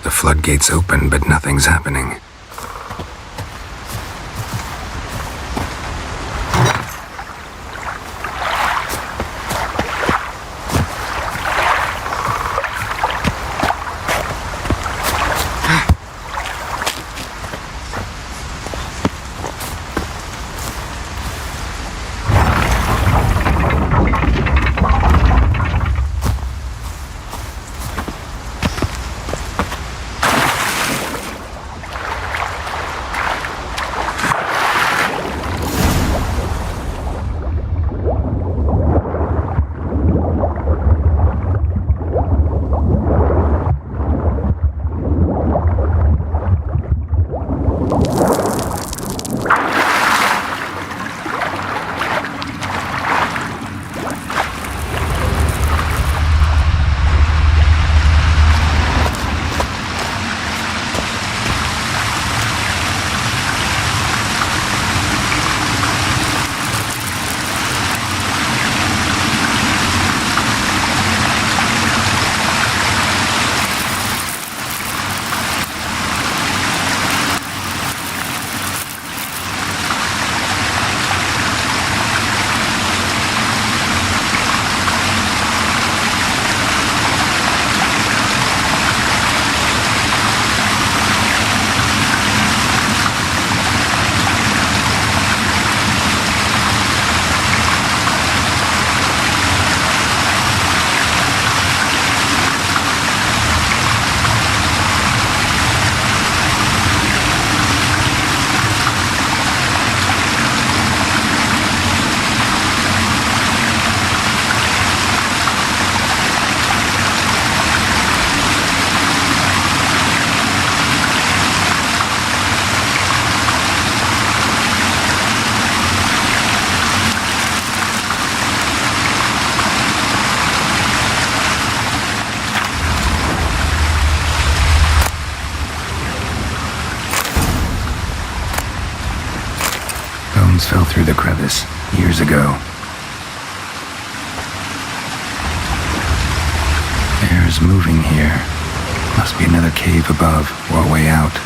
The floodgates open, but nothing's happening. Fell through the crevice years ago. Air's moving here. Must be another cave above or a way out.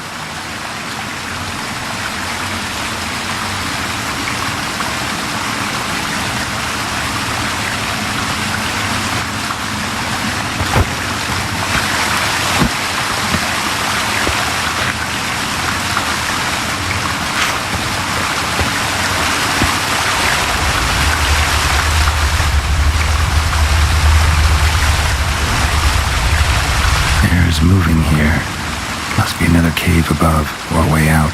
Moving here. Must be another cave above or a way out.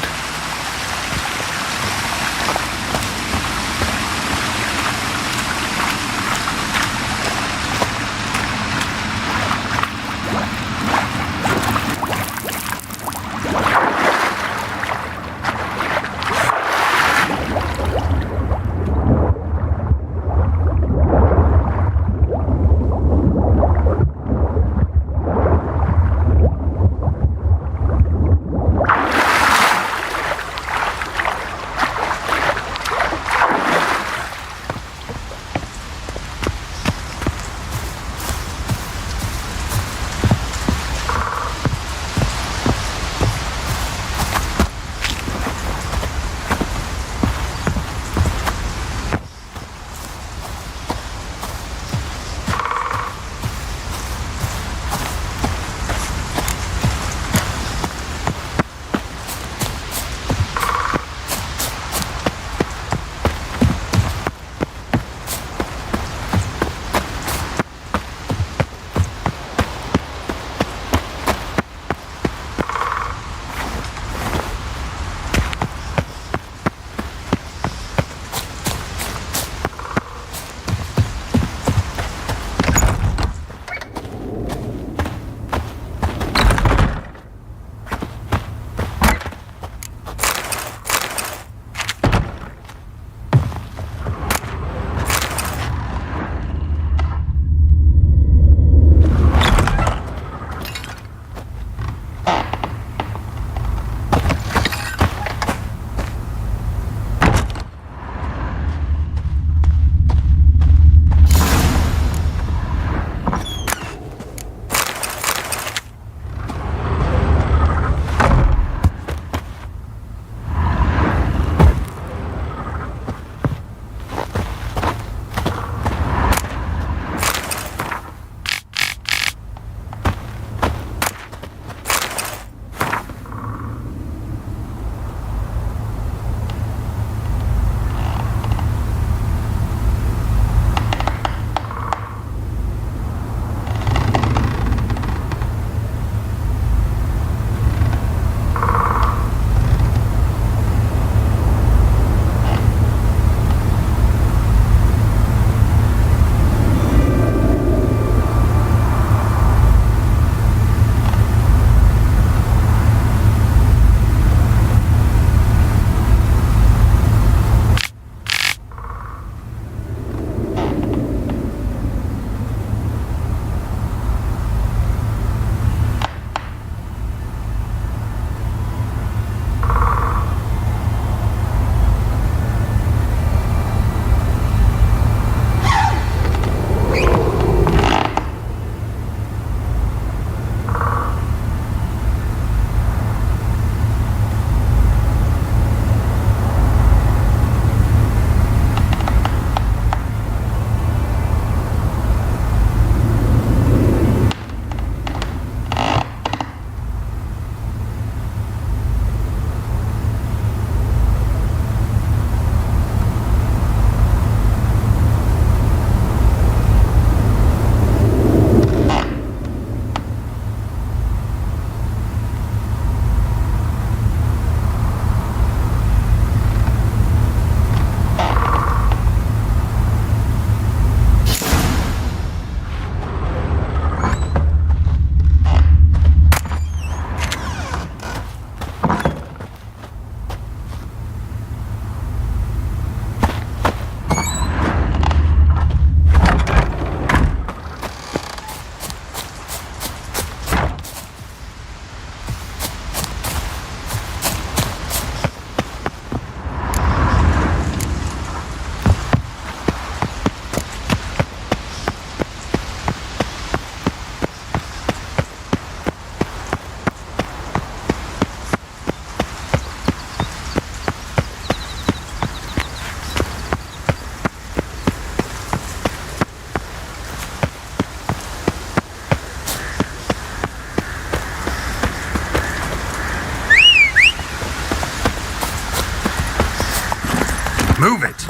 Move it!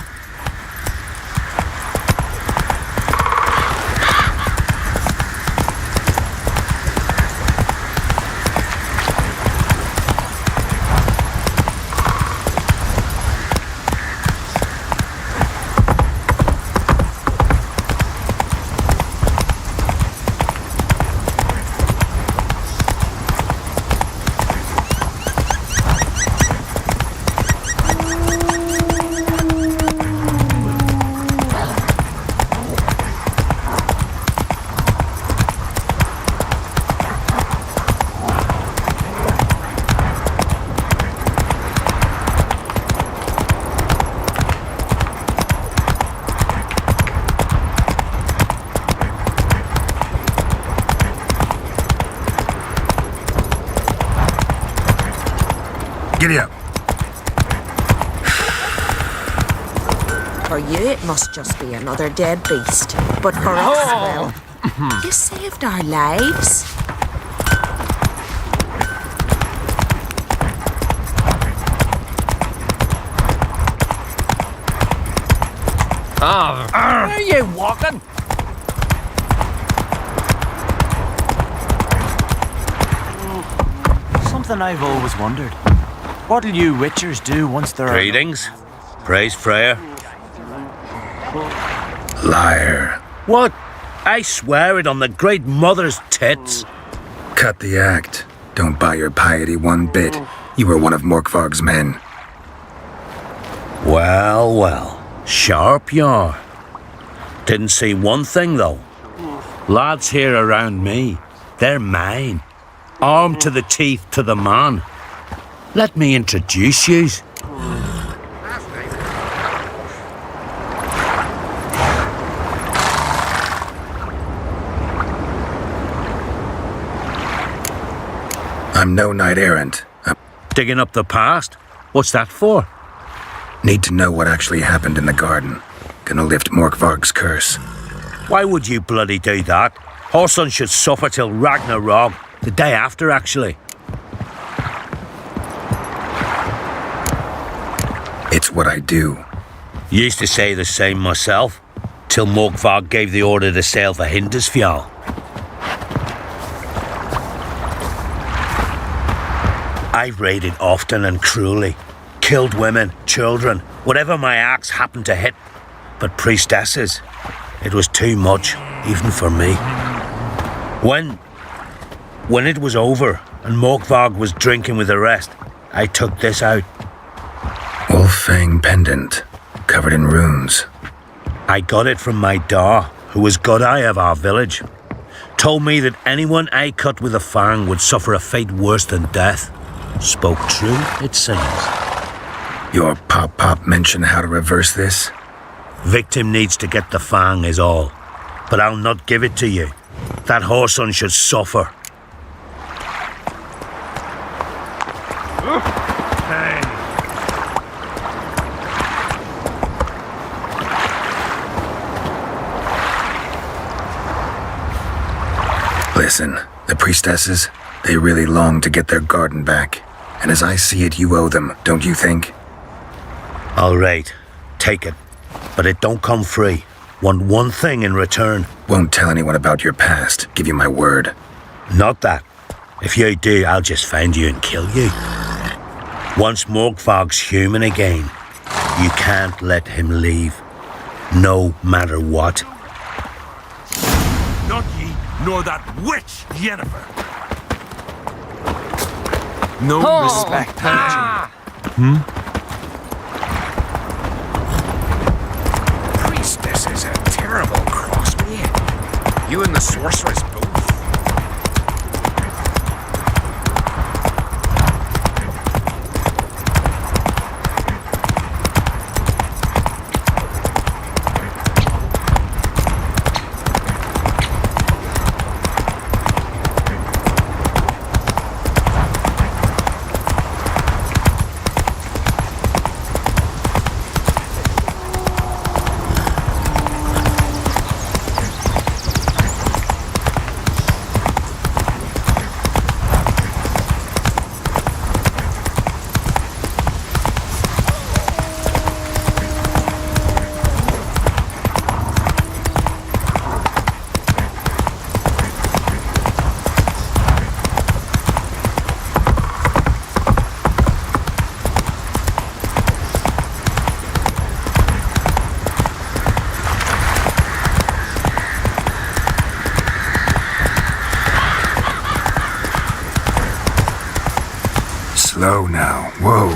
Giddy up. For you, it must just be another dead beast. But for us, well, you saved our lives. Where are you walking? Something I've always wondered. What'll you witchers do once they're... Greetings. Praise Freya. Liar. What? I swear it on the Great Mother's tits. Cut the act. Don't buy your piety one bit. You were one of Morkvarg's men. Well, well. Sharp you are. Didn't see one thing, though. Lads here around me, they're mine. Armed to the teeth to the man. Let me introduce yous. I'm no knight errant. I Digging up the past? What's that for? need to know what actually happened in the garden. Gonna lift Morkvarg's curse. Why would you bloody do that? Horson should suffer till Ragnarok. The day after, actually. It's what I do. Used to say the same myself, till Morkvarg gave the order to sail for Hindisfjall. I've raided often and cruelly. Killed women, children, whatever my axe happened to hit. But priestesses, it was too much, even for me. When it was over and Morkvarg was drinking with the rest, I took this out. Wolffang pendant, covered in runes. I got it from my da, who was Godai of our village. Told me that anyone I cut with a fang would suffer a fate worse than death. Spoke true, it seems. Your pop mentioned how to reverse this? Victim needs to get the fang is all. But I'll not give it to you. That Horson should suffer. Listen, the priestesses, they really long to get their garden back. And as I see it, you owe them, don't you think? All right, take it. But it don't come free. Want one thing in return. Won't tell anyone about your past, give you my word. Not that. If you do, I'll just find you and kill you. Once Morkvarg's human again, you can't let him leave. No matter what. Not ye, nor that witch, Yennefer. No respect, Priestess is a terrible crossbreed. You and the sorceress both. Slow now. Whoa.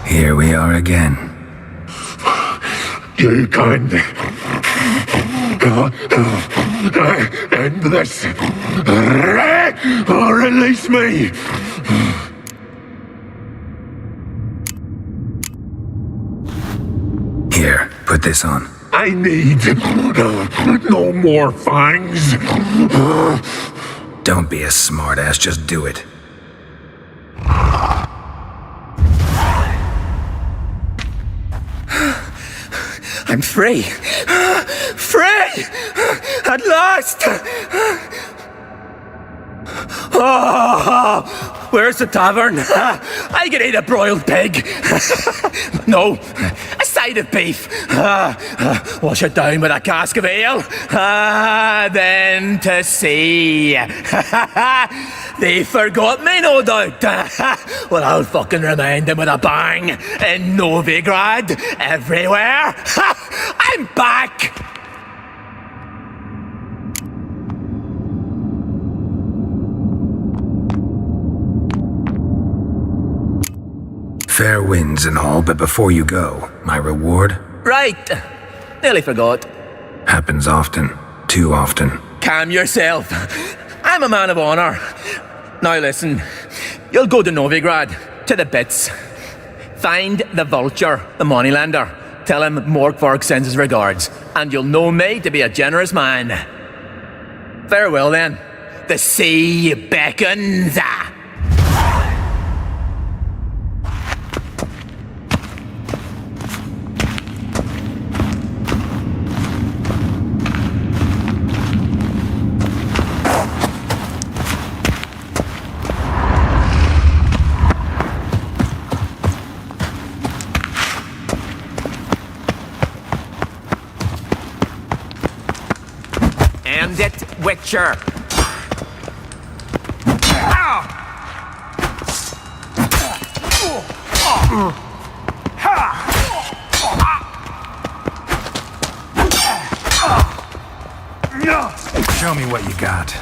Here we are again. You kindly End this. Or release me. Here, put this on. I need no more fangs. Don't be a smartass, just do it. I'm free. Free! At last! Oh, where's the tavern? I can eat a broiled pig. No, a side of beef. Wash it down with a cask of ale. Then to sea. They forgot me, no doubt. Well, I'll fucking remind them with a bang. In Novigrad, everywhere. I'm back! Fair winds and all, but before you go, my reward Right. Nearly forgot. happens often. Too often. Calm yourself. I'm a man of honor. Now listen. You'll go to Novigrad, to the bits. Find the vulture, the moneylender. Tell him Morkvark sends his regards, and you'll know me to be a generous man. Farewell then. The sea beckons. End it, Witcher. Show me what you got.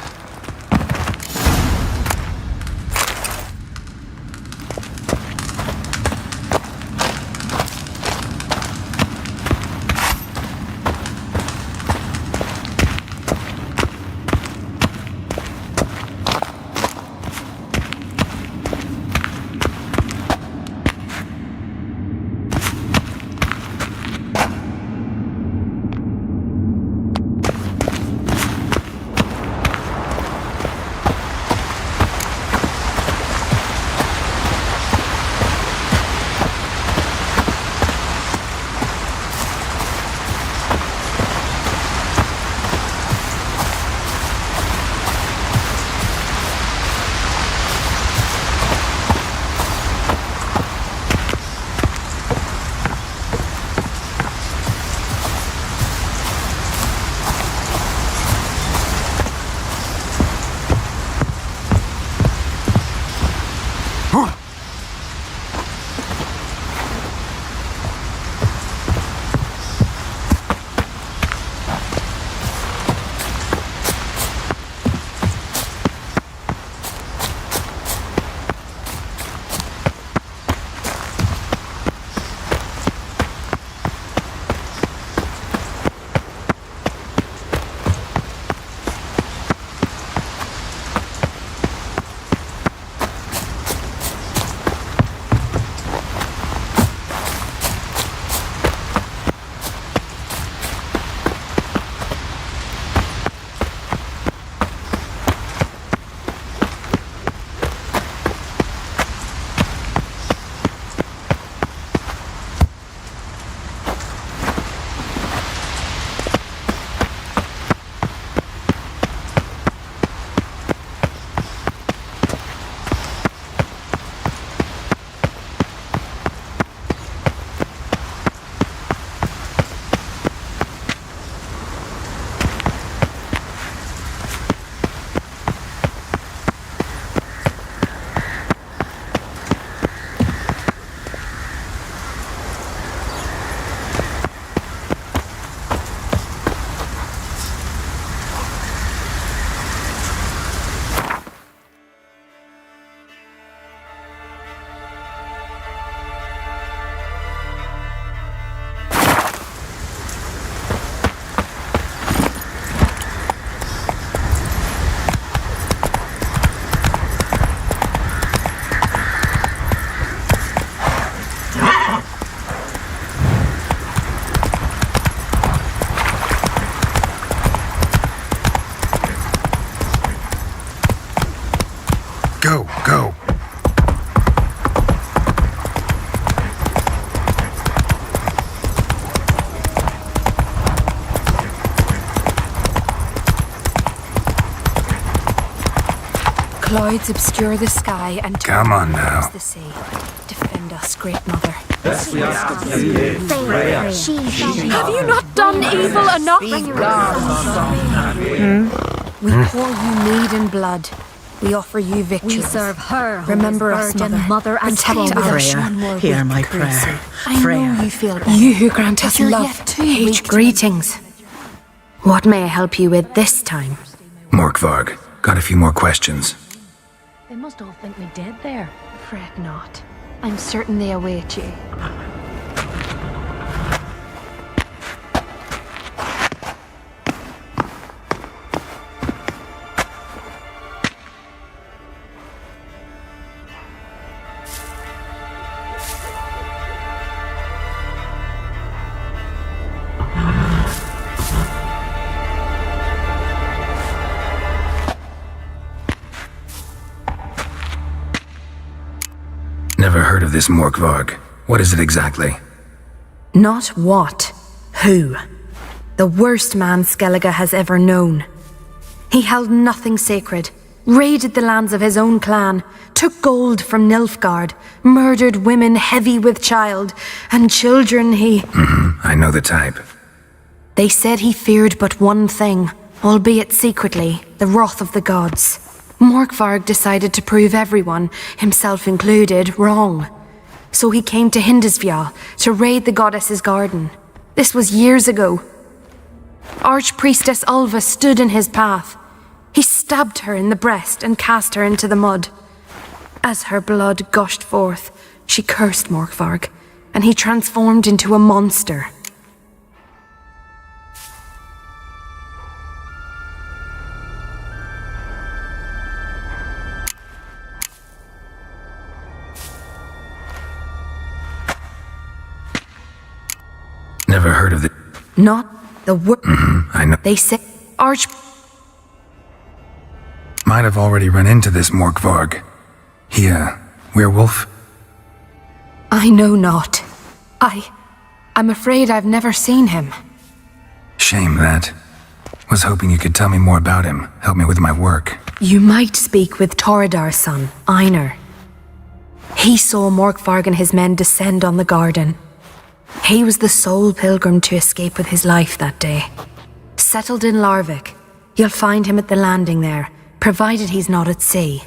Go, go. Clouds obscure the sky and Come on now. the sea. Defend us, great mother. Have you not done evil enough? We pour you mead and blood. We offer you victory. We serve her. Remember us, mother, and protect us. Freya, hear my prayer. I Freya. know you feel better. You who grant us you're love, yet too hate, weak to- greetings. What may I help you with this time? Morkvarg, got a few more questions. They must all think me dead there. Fret not. I'm certain they await you. Never heard of this Morkvarg. What is it exactly? Not what, who. The worst man Skellige has ever known. He held nothing sacred, raided the lands of his own clan, took gold from Nilfgaard, murdered women heavy with child, and children he... I know the type. They said he feared but one thing, albeit secretly, the wrath of the gods. Morkvarg decided to prove everyone, himself included, wrong. So he came to Hindisfjall to raid the goddess's garden. This was years ago. Archpriestess Ulva stood in his path. He stabbed her in the breast and cast her into the mud. As her blood gushed forth, she cursed Morkvarg, and he transformed into a monster. Never heard of the... Not the word. I know. They say Might have already run into this Morkvarg. He, werewolf? I know not. I'm afraid I've never seen him. Shame that. Was hoping you could tell me more about him, help me with my work. You might speak with Toradar's son, Einar. He saw Morkvarg and his men descend on the garden. He was the sole pilgrim to escape with his life that day. Settled in Larvik, you'll find him at the landing there, provided he's not at sea.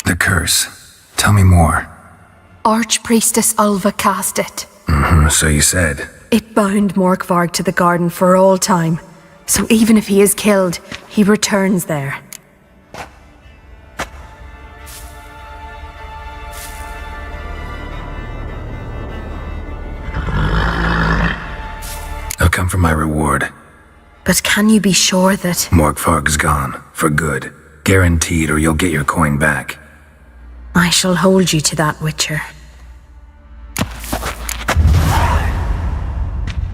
The curse. Tell me more. Archpriestess Ulva cast it. So you said. It bound Morkvarg to the garden for all time. So even if he is killed, he returns there. I'll come for my reward. But can you be sure that... Morkvarg's gone. For good. Guaranteed, or you'll get your coin back. I shall hold you to that, Witcher.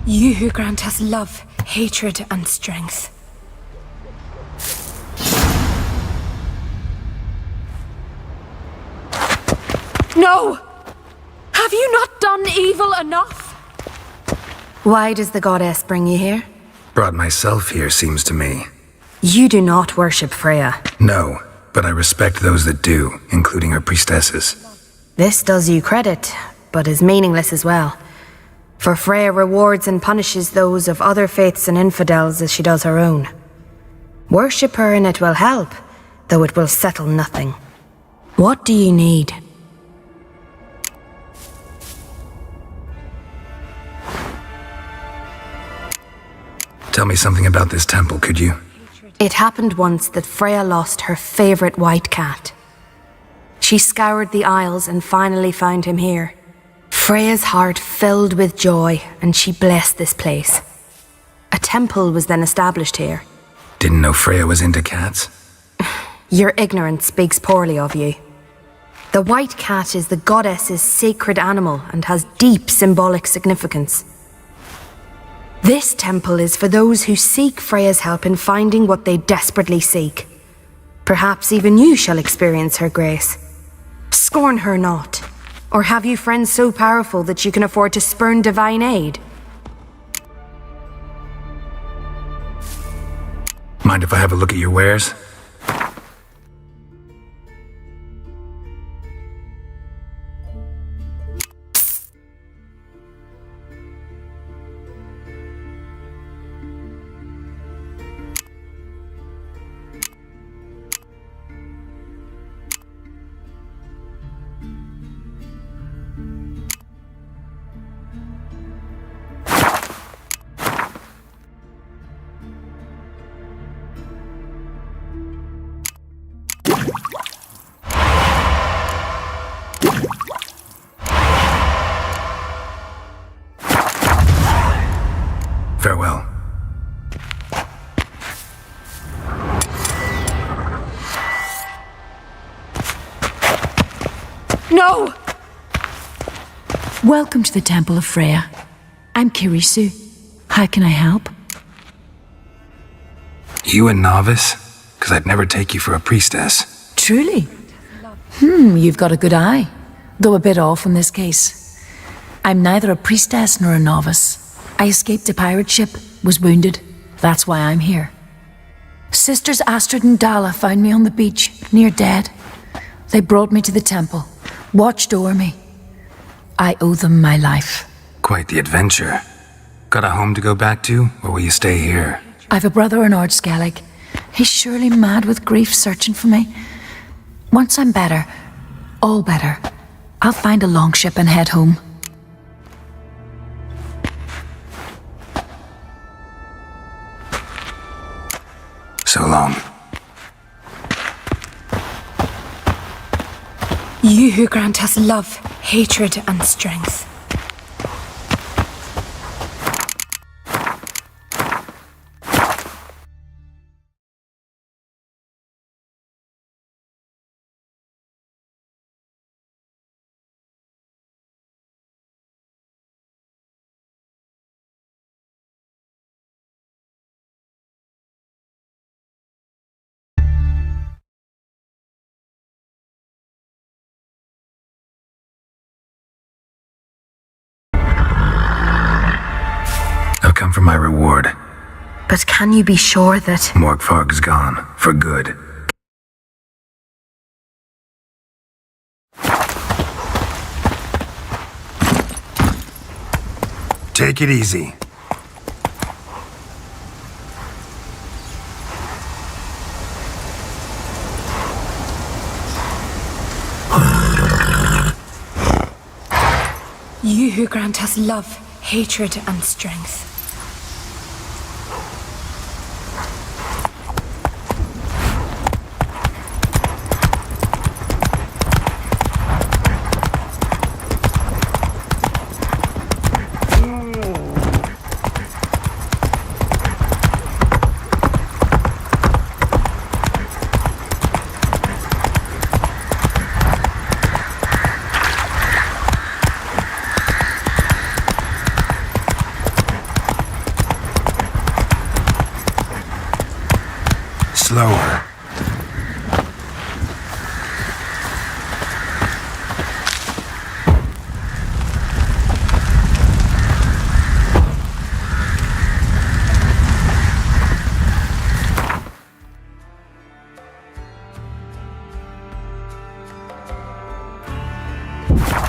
You who grant us love, hatred, and strength. No! Have you not done evil enough? Why does the goddess bring you here? Brought myself here, seems to me. You do not worship Freya. No, but I respect those that do, including her priestesses. This does you credit, but is meaningless as well. For Freya rewards and punishes those of other faiths and infidels as she does her own. Worship her and it will help, though it will settle nothing. What do you need? Tell me something about this temple, could you? It happened once that Freya lost her favorite white cat. She scoured the Isles and finally found him here. Freya's heart filled with joy, and she blessed this place. A temple was then established here. Didn't know Freya was into cats. Your ignorance speaks poorly of you. The white cat is the goddess's sacred animal and has deep symbolic significance. This temple is for those who seek Freya's help in finding what they desperately seek. Perhaps even you shall experience her grace. Scorn her not. Or have you friends so powerful that you can afford to spurn divine aid? Mind if I have a look at your wares? Farewell. No! Welcome to the Temple of Freya. I'm Kirisu. How can I help? You a novice? Because I'd never take you for a priestess. Truly? You've got a good eye. Though a bit off in this case. I'm neither a priestess nor a novice. I escaped a pirate ship, was wounded. That's why I'm here. Sisters Astrid and Dala found me on the beach, near dead. They brought me to the temple, watched over me. I owe them my life. Quite the adventure. Got a home to go back to, or will you stay here? I've a brother in Ard Skellig. He's surely mad with grief searching for me. Once I'm better, all better, I'll find a longship and head home. So long. You who grant us love, hatred, and strength. I've come for my reward. But can you be sure that... Morgfarg's gone. For good. Take it easy. You who grant us love, hatred, and strength. Slower.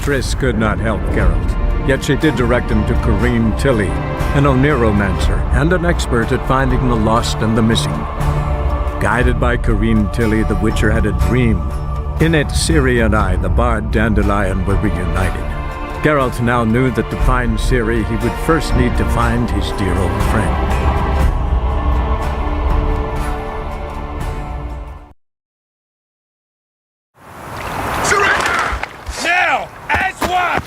Triss could not help Geralt, yet she did direct him to Corrine Tilly, an Oniromancer and an expert at finding the lost and the missing. Guided by Corrine Tilly, the Witcher had a dream. In it, Ciri and I, the bard Dandelion, were reunited. Geralt now knew that to find Ciri, he would first need to find his dear old friend. Now, as one!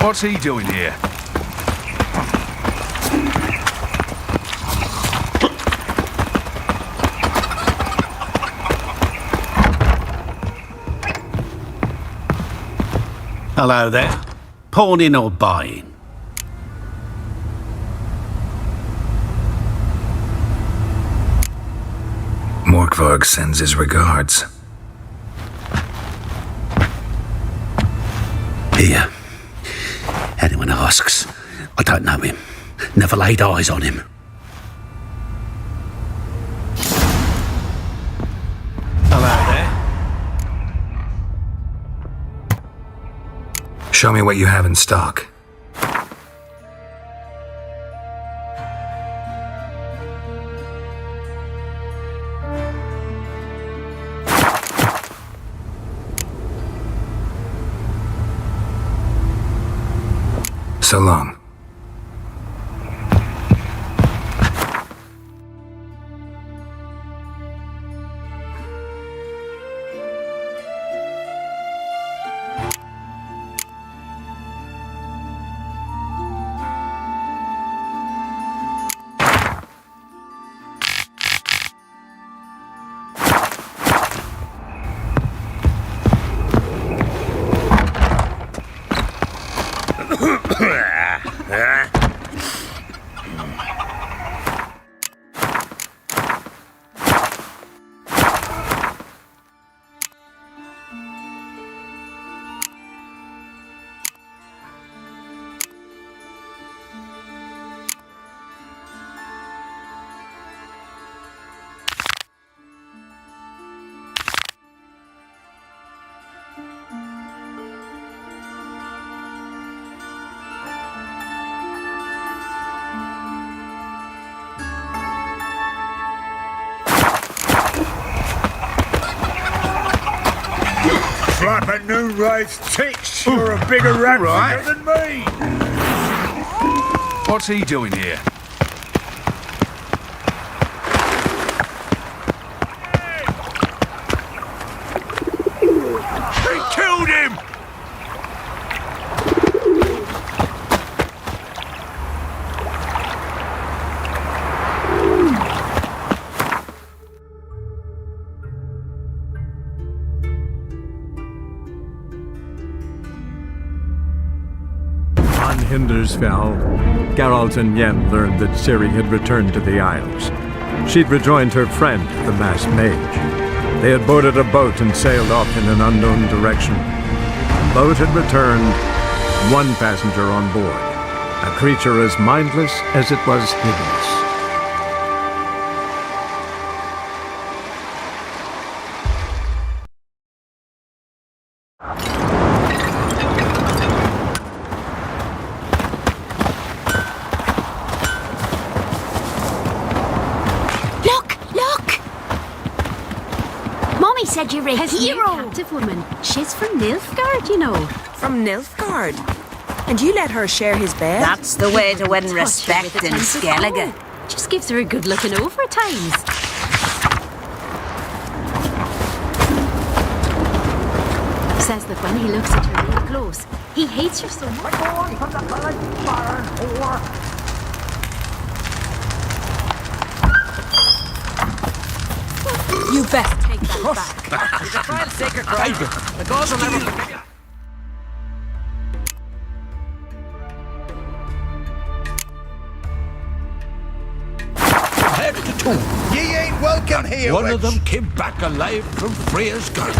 What's he doing here? Hello there. Pawning or buying? Morkvarg sends his regards. Here. Anyone asks, I don't know him. Never laid eyes on him. Hello there. Show me what you have in stock. So long. Flapping new race ticks. You're a bigger rat than me. What's he doing here? He killed him! Hindersfell, Geralt and Yen learned that Ciri had returned to the Isles. She'd rejoined her friend, the masked mage. They had boarded a boat and sailed off in an unknown direction. The boat had returned, one passenger on board, a creature as mindless as it was hideous. Said you're a hero. Captive woman. She's from Nilfgaard, you know. From Nilfgaard? And you let her share his bed? That's the way to win respect in Skellige. Just gives her a good looking over at times. Says that when he looks at her real close, he hates her so much. You best take that back. You can try and take her cry. The gods will never forget you. Head to toe. Ye ain't welcome here, One of them came back alive from Freya's guns.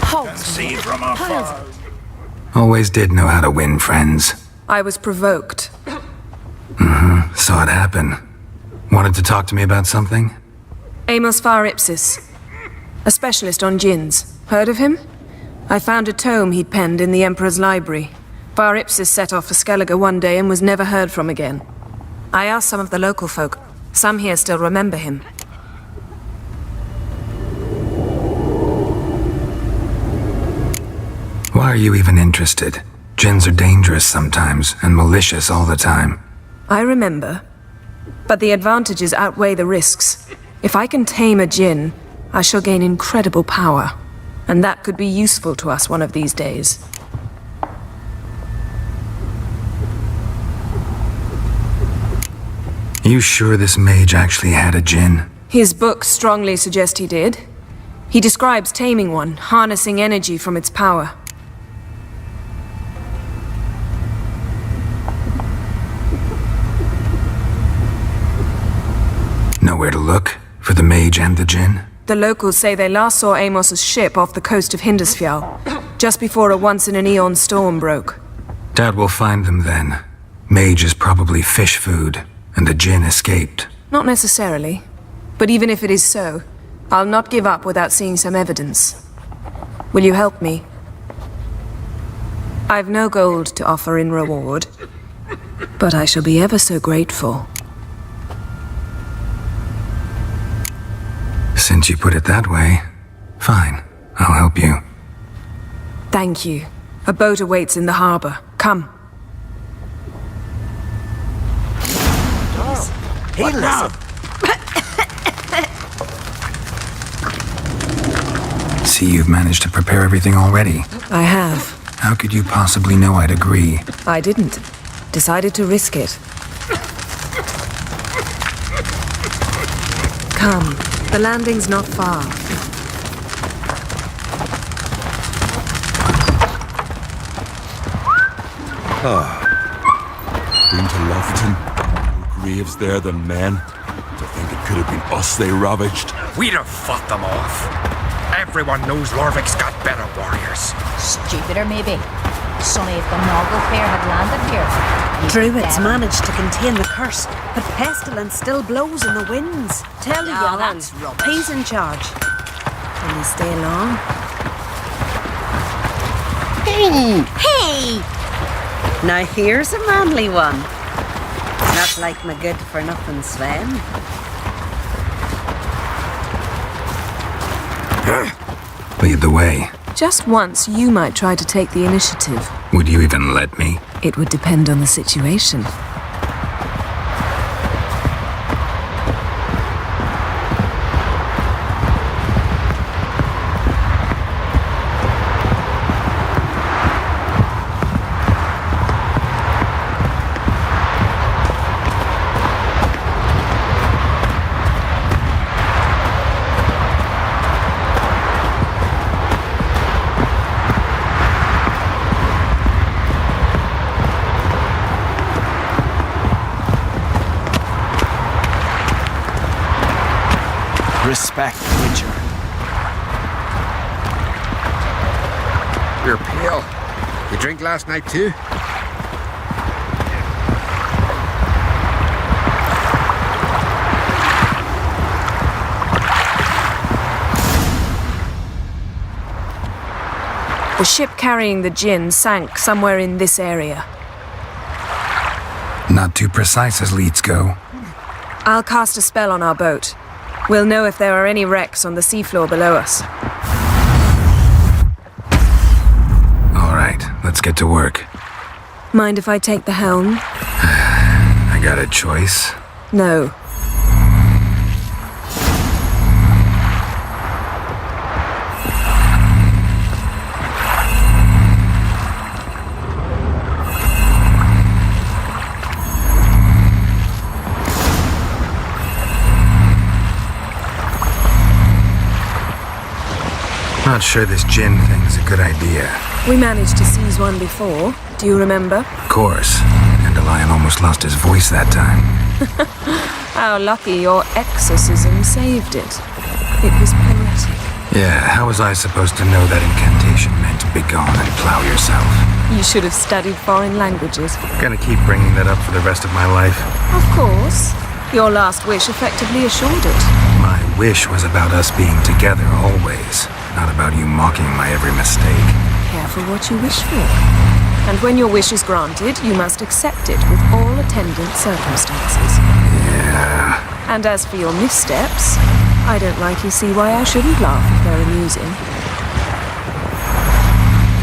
Halt. See from afar. Always did know how to win friends. I was provoked. Saw it happen. Wanted to talk to me about something? Amos Far Ipsis. A specialist on djinns. Heard of him? I found a tome he'd penned in the Emperor's library. Far Ipsis set off for Skellige one day and was never heard from again. I asked some of the local folk. Some here still remember him. Why are you even interested? Djinns are dangerous sometimes, and malicious all the time. I remember. But the advantages outweigh the risks. If I can tame a djinn, I shall gain incredible power. And that could be useful to us one of these days. You sure this mage actually had a djinn? His books strongly suggest he did. He describes taming one, harnessing energy from its power. Nowhere to look for the mage and the djinn? The locals say they last saw Amos's ship off the coast of Hindusfjall, just before a once-in-an-eon storm broke. Doubt we'll find them then. Mage is probably fish food, and the djinn escaped. Not necessarily. But even if it is so, I'll not give up without seeing some evidence. Will you help me? I've no gold to offer in reward, but I shall be ever so grateful. Since you put it that way, fine. I'll help you. Thank you. A boat awaits in the harbor. Come. Hey, listen. See, you've managed to prepare everything already. I have. How could you possibly know I'd agree? I didn't. Decided to risk it. Come. The landing's not far. Been to Lofton. More graves there than men. To think it could have been us they ravaged. We'd have fought them off. Everyone knows Lorvik's got better warriors. Stupider, maybe. Sonny, if the Noggle pair had landed here... Druids managed to contain the curse, but pestilence still blows in the winds. Tell the young that's rubbish. He's in charge. Will you stay long? Hey! Now here's a manly one. Not like my good-for-nothing Sven. Lead the way. Just once, you might try to take the initiative. Would you even let me? It would depend on the situation. Respect, Witcher. You're pale. You drink last night too? The ship carrying the djinn sank somewhere in this area. Not too precise as leads go. I'll cast a spell on our boat. We'll know if there are any wrecks on the seafloor below us. All right, let's get to work. Mind if I take the helm? I got a choice. No. Not sure this djinn thing's a good idea. We managed to seize one before. Do you remember? Of course. And the lion almost lost his voice that time. How lucky your exorcism saved it. It was poetic. Yeah, how was I supposed to know that incantation meant begone and plow yourself? You should have studied foreign languages. Gonna keep bringing that up for the rest of my life. Of course. Your last wish effectively assured it. My wish was about us being together always, not about you mocking my every mistake. Careful what you wish for. And when your wish is granted, you must accept it with all attendant circumstances. Yeah. And as for your missteps, I don't rightly see why I shouldn't laugh if they're amusing.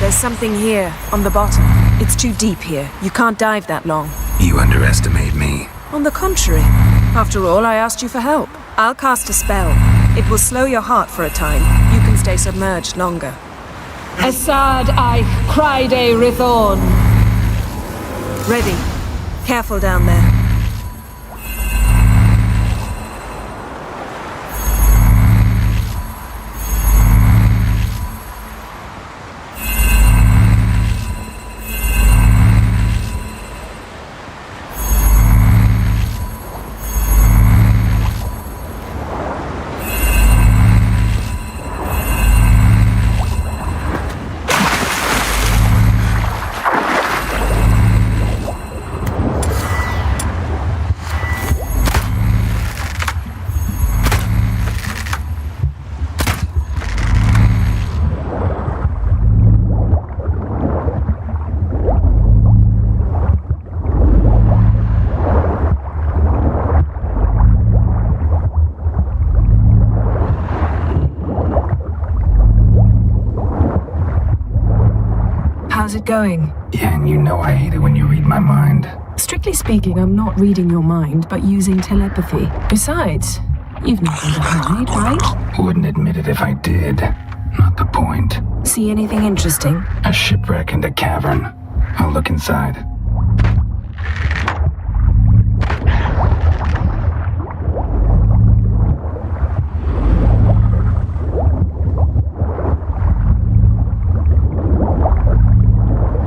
There's something here, on the bottom. It's too deep here. You can't dive that long. You underestimate me. On the contrary. After all, I asked you for help. I'll cast a spell. It will slow your heart for a time. You can stay submerged longer. Assad I Cryde Rithorn. Ready. Careful down there. How's it going? Yen, you know I hate it when you read my mind. Strictly speaking, I'm not reading your mind, but using telepathy. Besides, you've nothing to hide, right? Wouldn't admit it if I did. Not the point. See anything interesting? A shipwreck and a cavern. I'll look inside.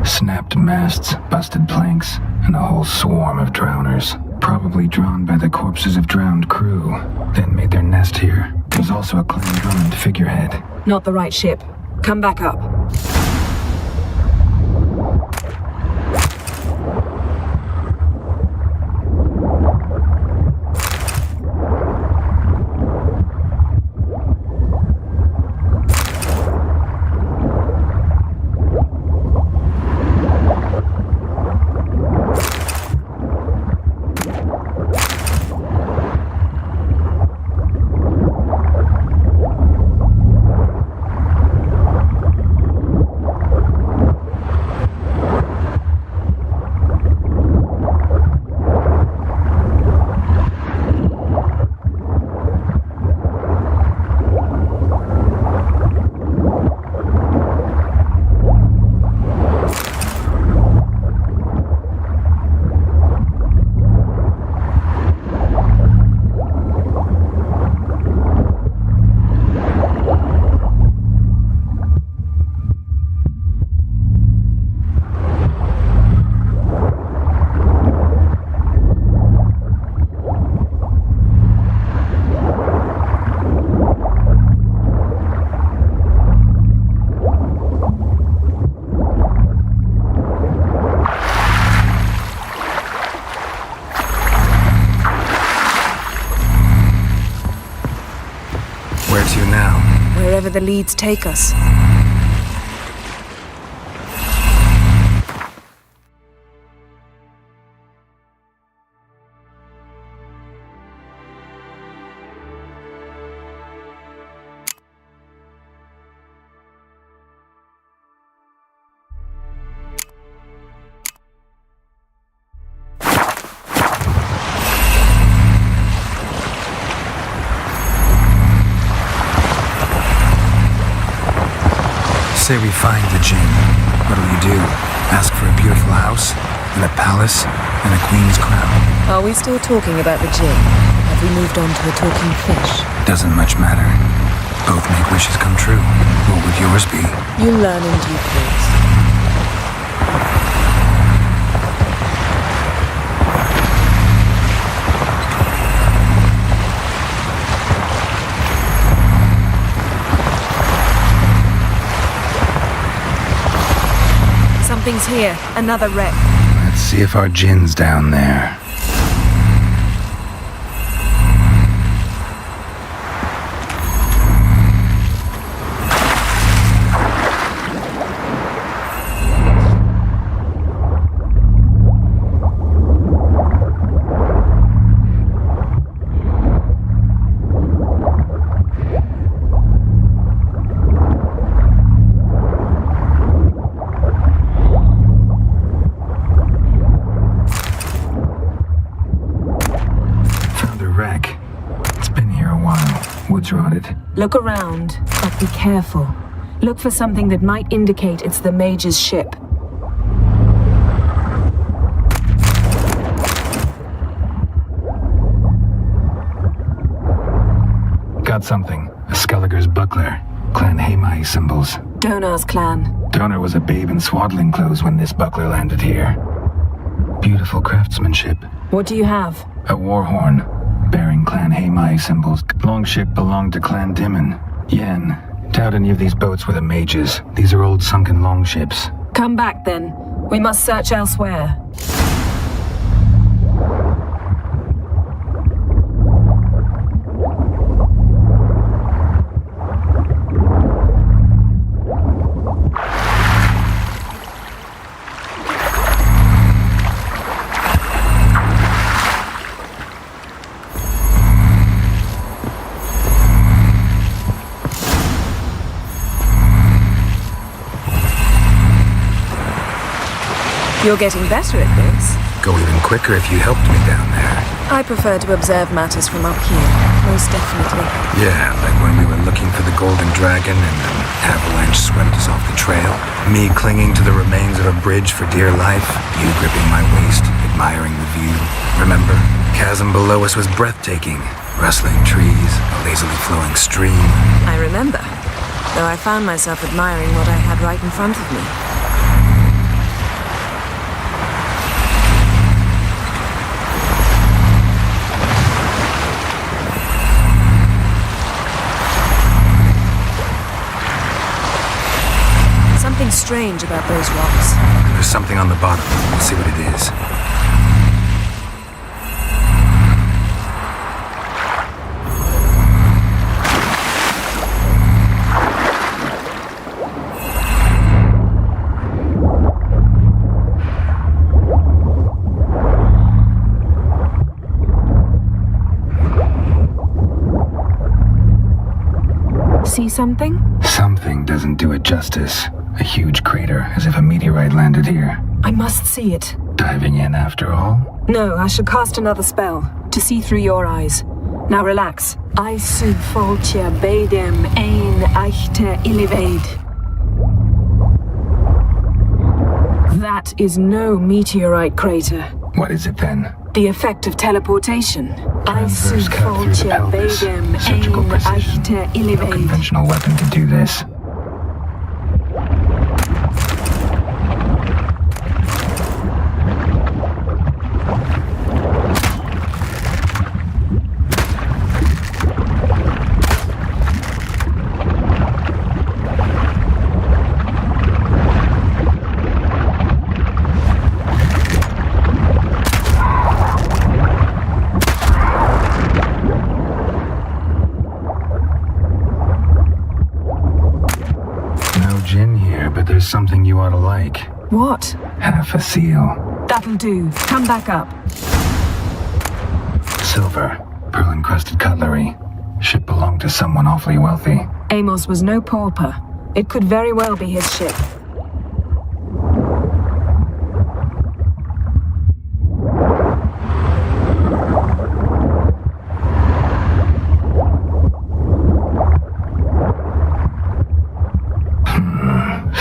Snapped masts, busted planks, and a whole swarm of drowners. Probably drawn by the corpses of drowned crew, then made their nest here. There's also a Clan Drummond figurehead. Not the right ship. Come back up. Where to now? Wherever the leads take us. Say we find the Jinn. What'll you do? Ask for a beautiful house? And a palace? And a queen's crown? Are we still talking about the Jinn? Have we moved on to a talking fish? Doesn't much matter. Both make wishes come true. What would yours be? You'll learn in due course. Something's here. Another wreck. Let's see if our Jinn's down there. Rotted. Look around, but be careful. Look for something that might indicate it's the Mage's ship. Got something. A Skelliger's buckler. Clan Haemai symbols. Donar's clan. Donar was a babe in swaddling clothes when this buckler landed here. Beautiful craftsmanship. What do you have? A war horn. Bearing Clan Haemai symbols. Longship belonged to Clan Dimon. Yen, doubt any of these boats were the mages. These are old sunken longships. Come back then. We must search elsewhere. You're getting better at this. Go even quicker if you helped me down there. I prefer to observe matters from up here, most definitely. Yeah, like when we were looking for the Golden Dragon and an avalanche swept us off the trail. Me clinging to the remains of a bridge for dear life. You gripping my waist, admiring the view. Remember? Chasm below us was breathtaking. Rustling trees, a lazily flowing stream. I remember, though I found myself admiring what I had right in front of me. Something strange about those rocks. There's something on the bottom. We'll see what it is. See something? Something doesn't do it justice. A huge crater, as if a meteorite landed here. I must see it. Diving in after all? No, I shall cast another spell, to see through your eyes. Now relax. I sub foltja beidem ein eichte ilivaid. That is no meteorite crater. What is it then? The effect of teleportation. I sub Transverse cut through the foltja pelvis. beidem Surgical ein precision. eichte No ilivaid. conventional weapon can do this. There's something you ought to like. What? Half a seal. That'll do. Come back up. Silver. Pearl-encrusted cutlery. Ship belonged to someone awfully wealthy. Amos was no pauper. It could very well be his ship.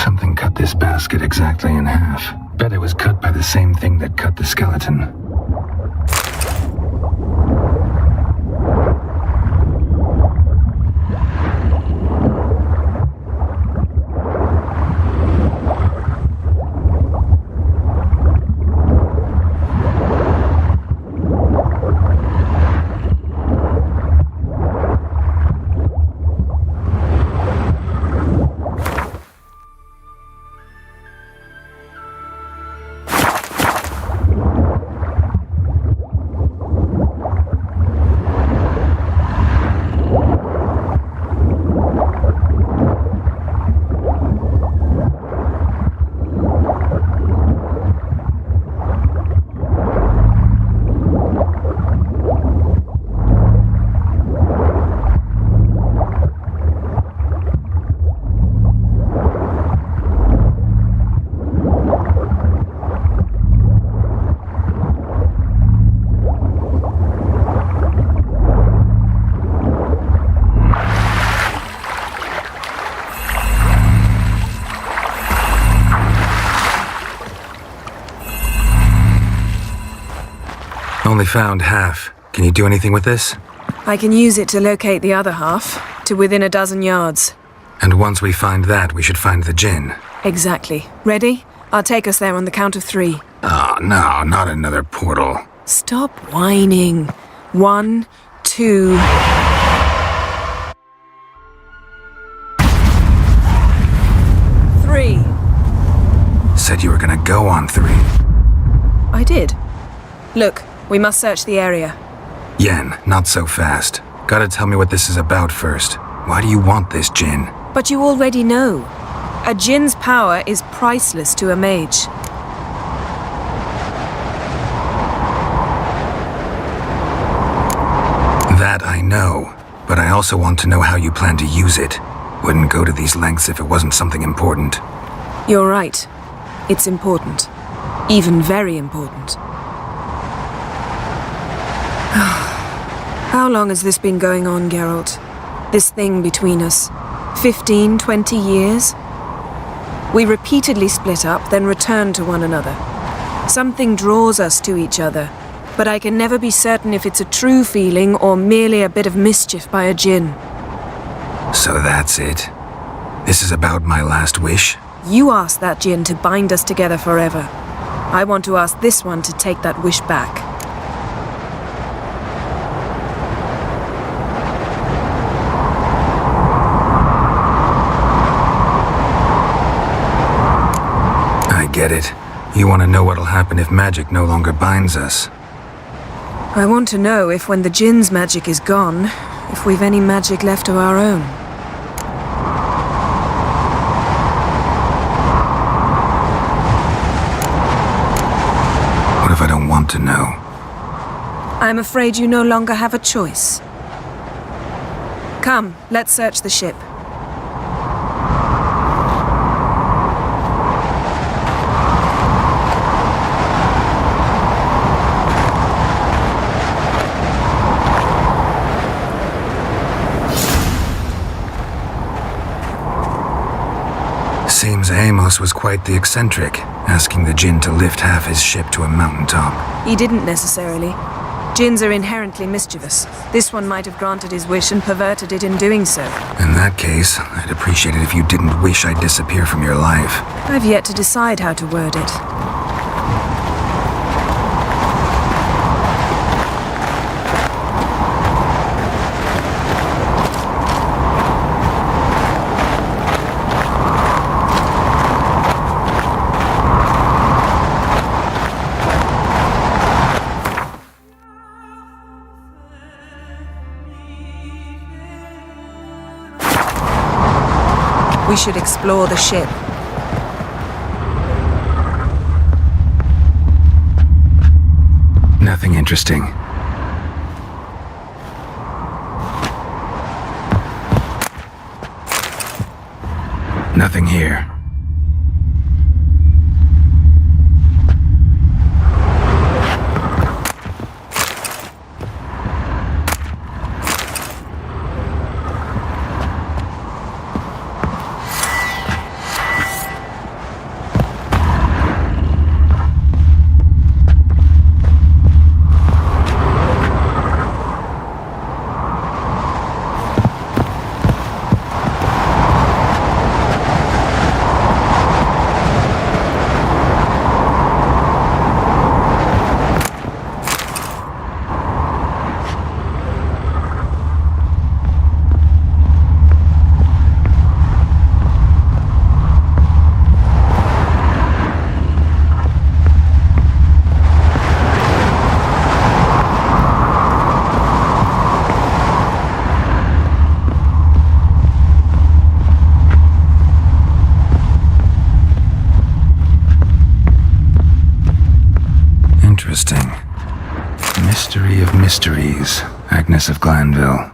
Something cut this basket exactly in half. Bet it was cut by the same thing that cut the skeleton. Only found half. Can you do anything with this? I can use it to locate the other half, to within a dozen yards. And once we find that, we should find the Jinn. Exactly. Ready? I'll take us there on the count of 3. Oh, no, not another portal. Stop whining. 1, 2... Three. Said you were gonna go on 3. I did. Look, we must search the area. Yen, not so fast. Gotta tell me what this is about first. Why do you want this Jinn? But you already know. A Jinn's power is priceless to a mage. That I know, but I also want to know how you plan to use it. Wouldn't go to these lengths if it wasn't something important. You're right. It's important. Even very important. How long has this been going on, Geralt? This thing between us? 15, 20 years? We repeatedly split up, then returned to one another. Something draws us to each other, but I can never be certain if it's a true feeling or merely a bit of mischief by a djinn. So that's it. This is about my last wish? You asked that djinn to bind us together forever. I want to ask this one to take that wish back. I get it. You want to know what'll happen if magic no longer binds us. I want to know if when the djinn's magic is gone, if we've any magic left of our own. What if I don't want to know? I'm afraid you no longer have a choice. Come, let's search the ship. Seems Amos was quite the eccentric, asking the djinn to lift half his ship to a mountaintop. He didn't necessarily. Djinns are inherently mischievous. This one might have granted his wish and perverted it in doing so. In that case, I'd appreciate it if you didn't wish I'd disappear from your life. I've yet to decide how to word it. We should explore the ship. Nothing interesting. Nothing here. Interesting. Mystery of mysteries, Agnes of Glanville.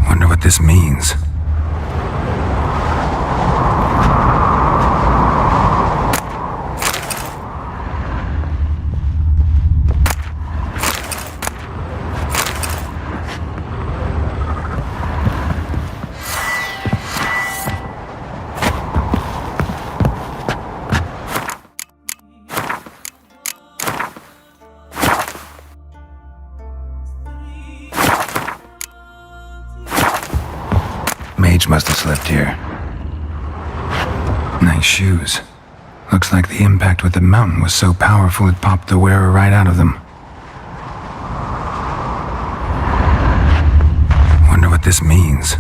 Wonder what this means. Mage must have slept here. Nice shoes. Looks like the impact with the mountain was so powerful it popped the wearer right out of them. this means.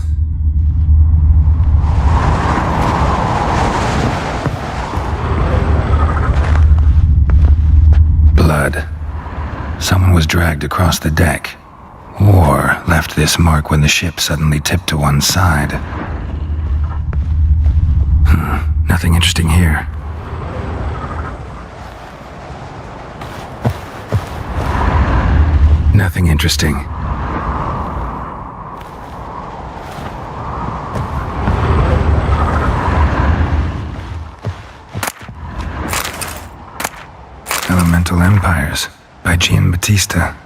Blood. Someone was dragged across the deck, or left this mark when the ship suddenly tipped to one side. Nothing interesting here. Nothing interesting. Elemental Empires by Giambattista.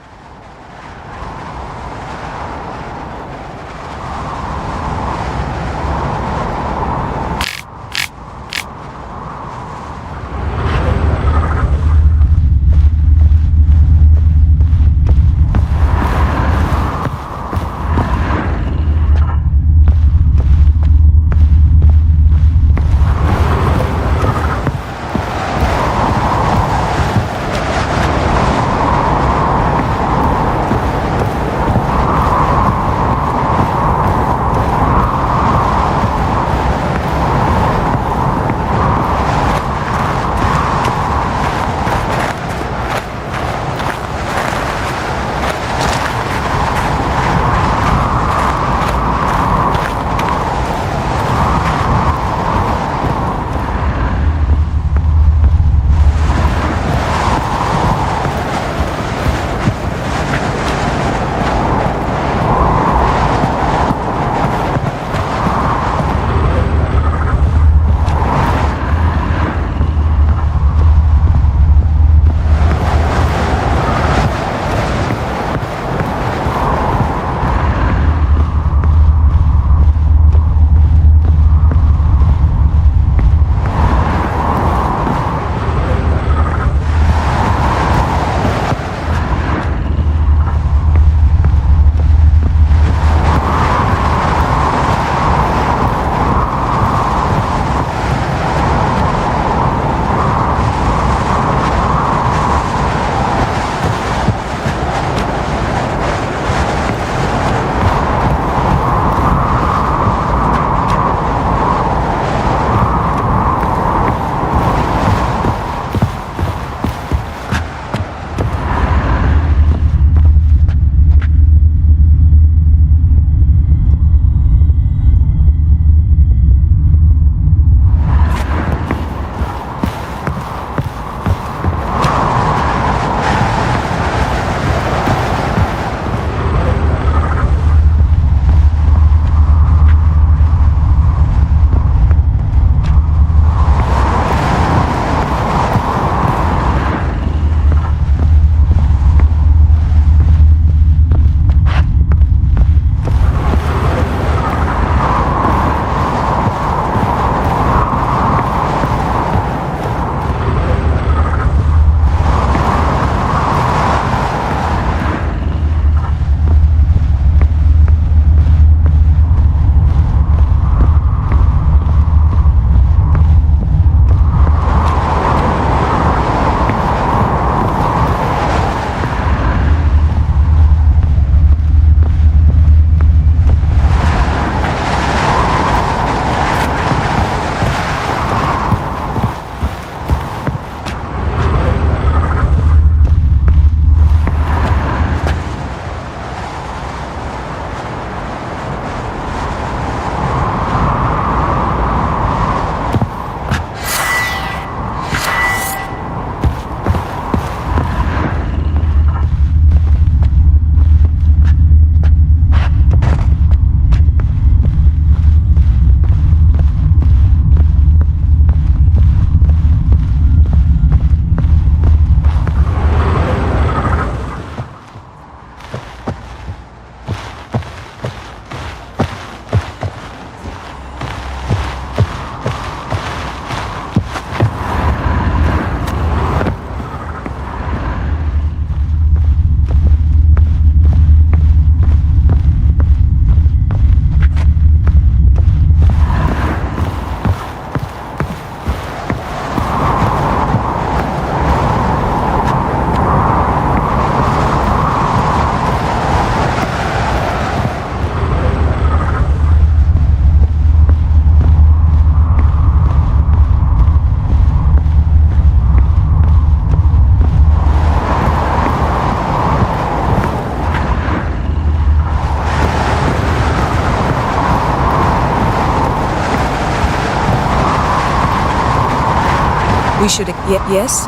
should... yes?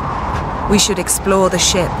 We should explore the ship.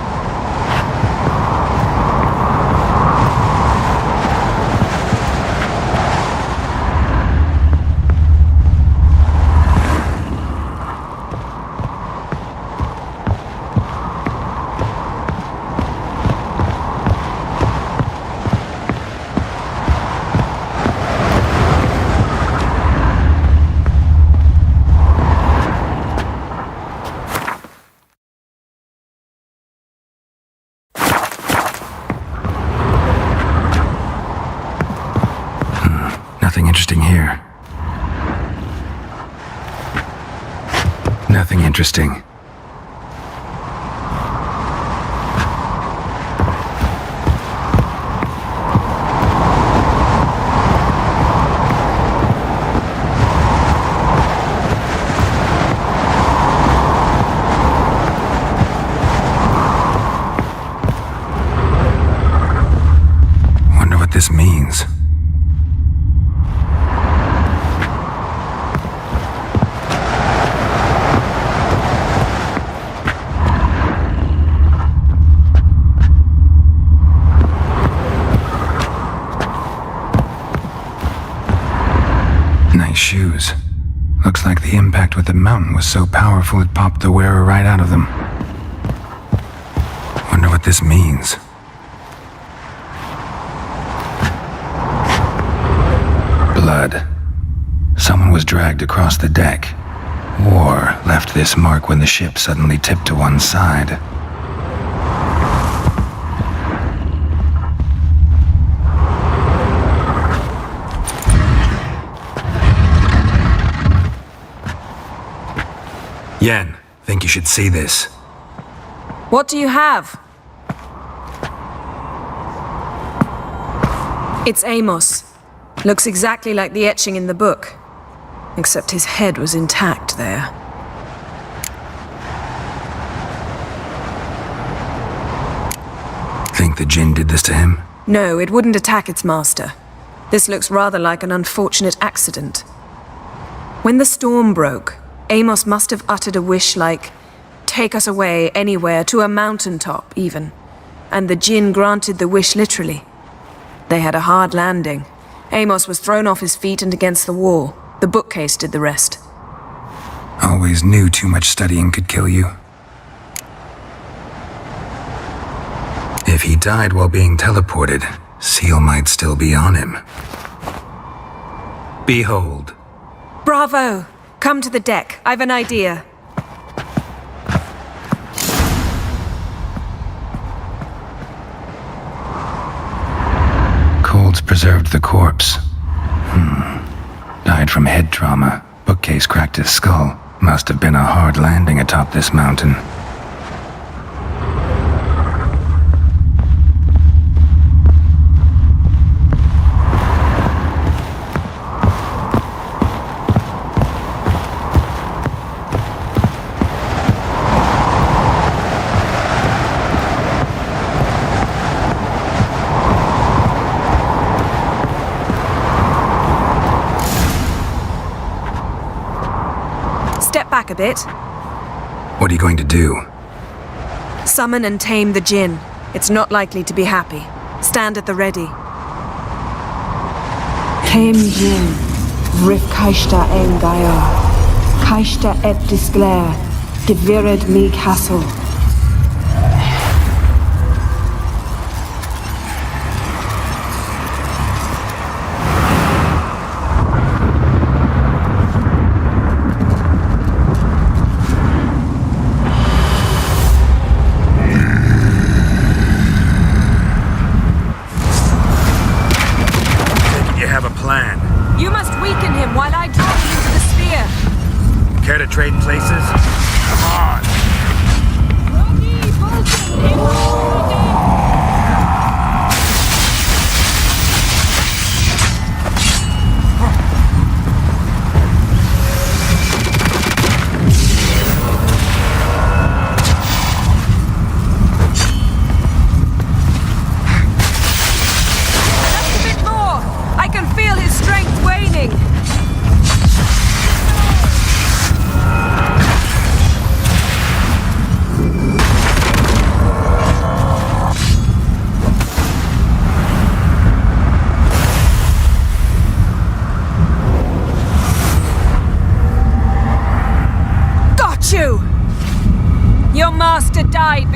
Nothing interesting here. Nothing interesting. Wonder what this means. Nice shoes. Looks like the impact with the mountain was so powerful it popped the wearer right out of them. Wonder what this means. Blood. Someone was dragged across the deck. Or left this mark when the ship suddenly tipped to one side. Yen, think you should see this. What do you have? It's Amos. Looks exactly like the etching in the book. Except his head was intact there. Think the Jinn did this to him? No, it wouldn't attack its master. This looks rather like an unfortunate accident. When the storm broke, Amos must have uttered a wish like, "Take us away, anywhere, to a mountaintop, even." And the Jinn granted the wish literally. They had a hard landing. Amos was thrown off his feet and against the wall. The bookcase did the rest. Always knew too much studying could kill you. If he died while being teleported, Seal might still be on him. Behold. Bravo! Come to the deck. I've an idea. Cold's preserved the corpse. Died from head trauma. Bookcase cracked his skull. Must have been a hard landing atop this mountain. Step back a bit. What are you going to do? Summon and tame the Jinn. It's not likely to be happy. Stand at the ready. Tame Jinn, Rif Kaishta Engaya, Kaishta et Disglair, Gevired mi Castle. You must weaken him while I draw him into the sphere. Care to trade places? Come on.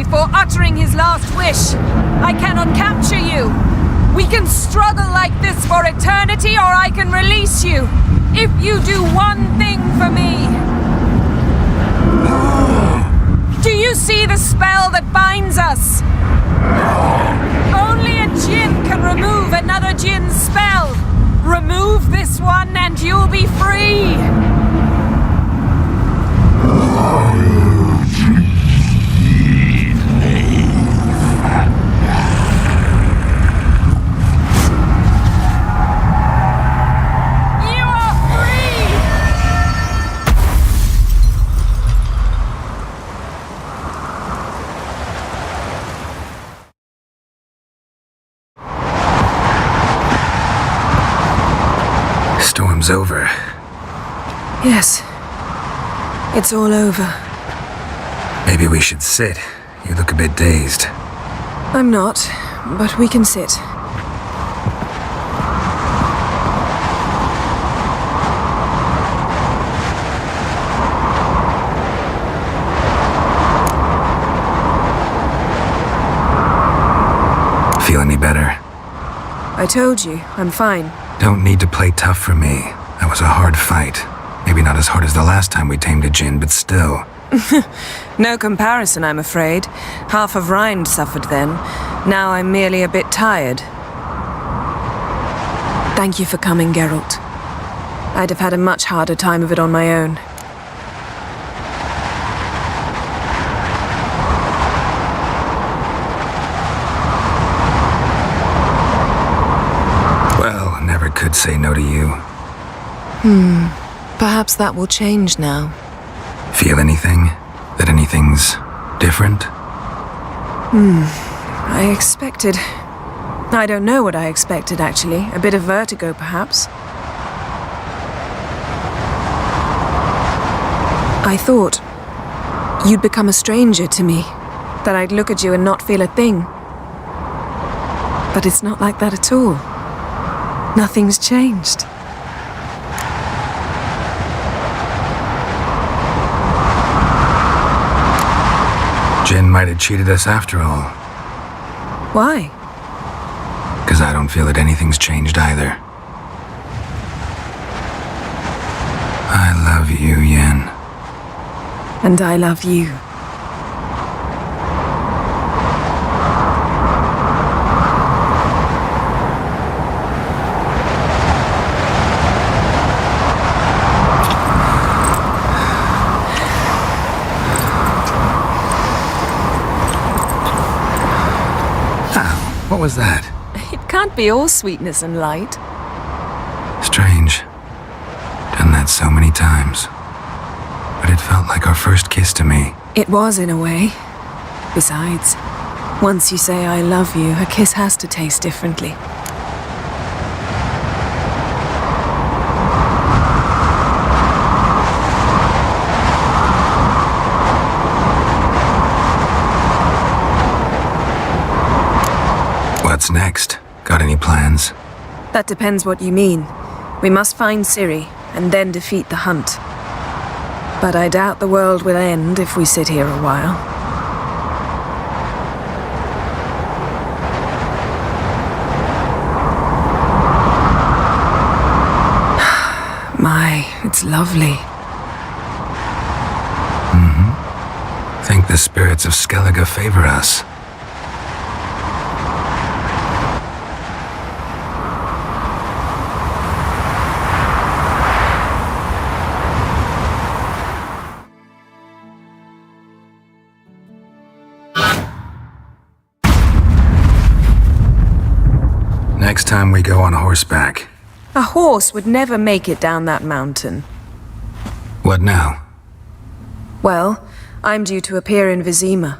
for uttering his last wish. I cannot capture you. We can struggle like this for eternity, or I can release you. If you do one thing for me. Do you see the spell that binds us? Only a djinn can remove another djinn's spell. Remove this one and you'll be free. Storm's over. Yes. It's all over. Maybe we should sit. You look a bit dazed. I'm not, but we can sit. Feel any better? I told you, I'm fine. Don't need to play tough for me. That was a hard fight. Maybe not as hard as the last time we tamed a djinn, but still. No comparison, I'm afraid. Half of Rind suffered then. Now I'm merely a bit tired. Thank you for coming, Geralt. I'd have had a much harder time of it on my own. Well, never could say no to you. Perhaps that will change now. Feel anything? That anything's different? I expected... I don't know what I expected, actually. A bit of vertigo, perhaps. I thought you'd become a stranger to me. That I'd look at you and not feel a thing. But it's not like that at all. Nothing's changed. Jinn might have cheated us after all. Why? Because I don't feel that anything's changed either. I love you, Yen. And I love you. What was that? It can't be all sweetness and light. Strange. Done that so many times. But it felt like our first kiss to me. It was, in a way. Besides, once you say I love you, a kiss has to taste differently. What's next? Got any plans? That depends what you mean. We must find Ciri, and then defeat the hunt. But I doubt the world will end if we sit here a while. My, it's lovely. Think the spirits of Skellige favor us. Next time we go on horseback. A horse would never make it down that mountain. What now? Well, I'm due to appear in Vizima.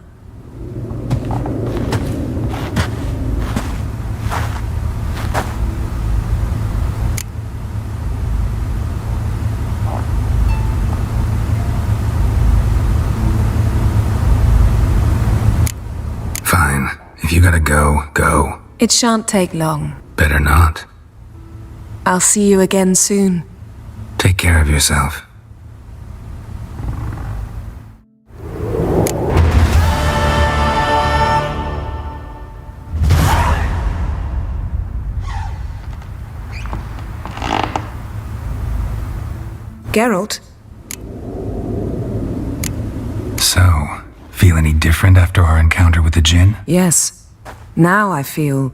Fine. If you gotta go, go. It shan't take long. Better not. I'll see you again soon. Take care of yourself. Geralt, So, feel any different after our encounter with the Jinn? yes. Now I feel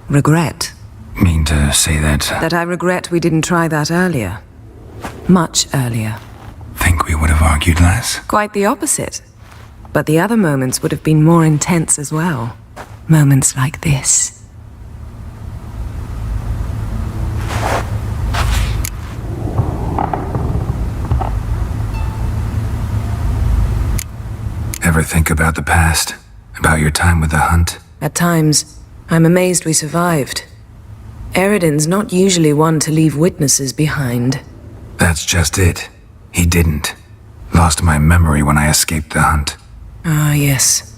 regret. Mean to say that That I regret we didn't try that earlier. Much earlier. think we would have argued less? Quite the opposite. But the other moments would have been more intense as well. Moments like this. Ever think about the past? About your time with the Hunt? At times, I'm amazed we survived. Eridan's not usually one to leave witnesses behind. That's just it. He didn't. Lost my memory when I escaped the Hunt. Ah, yes.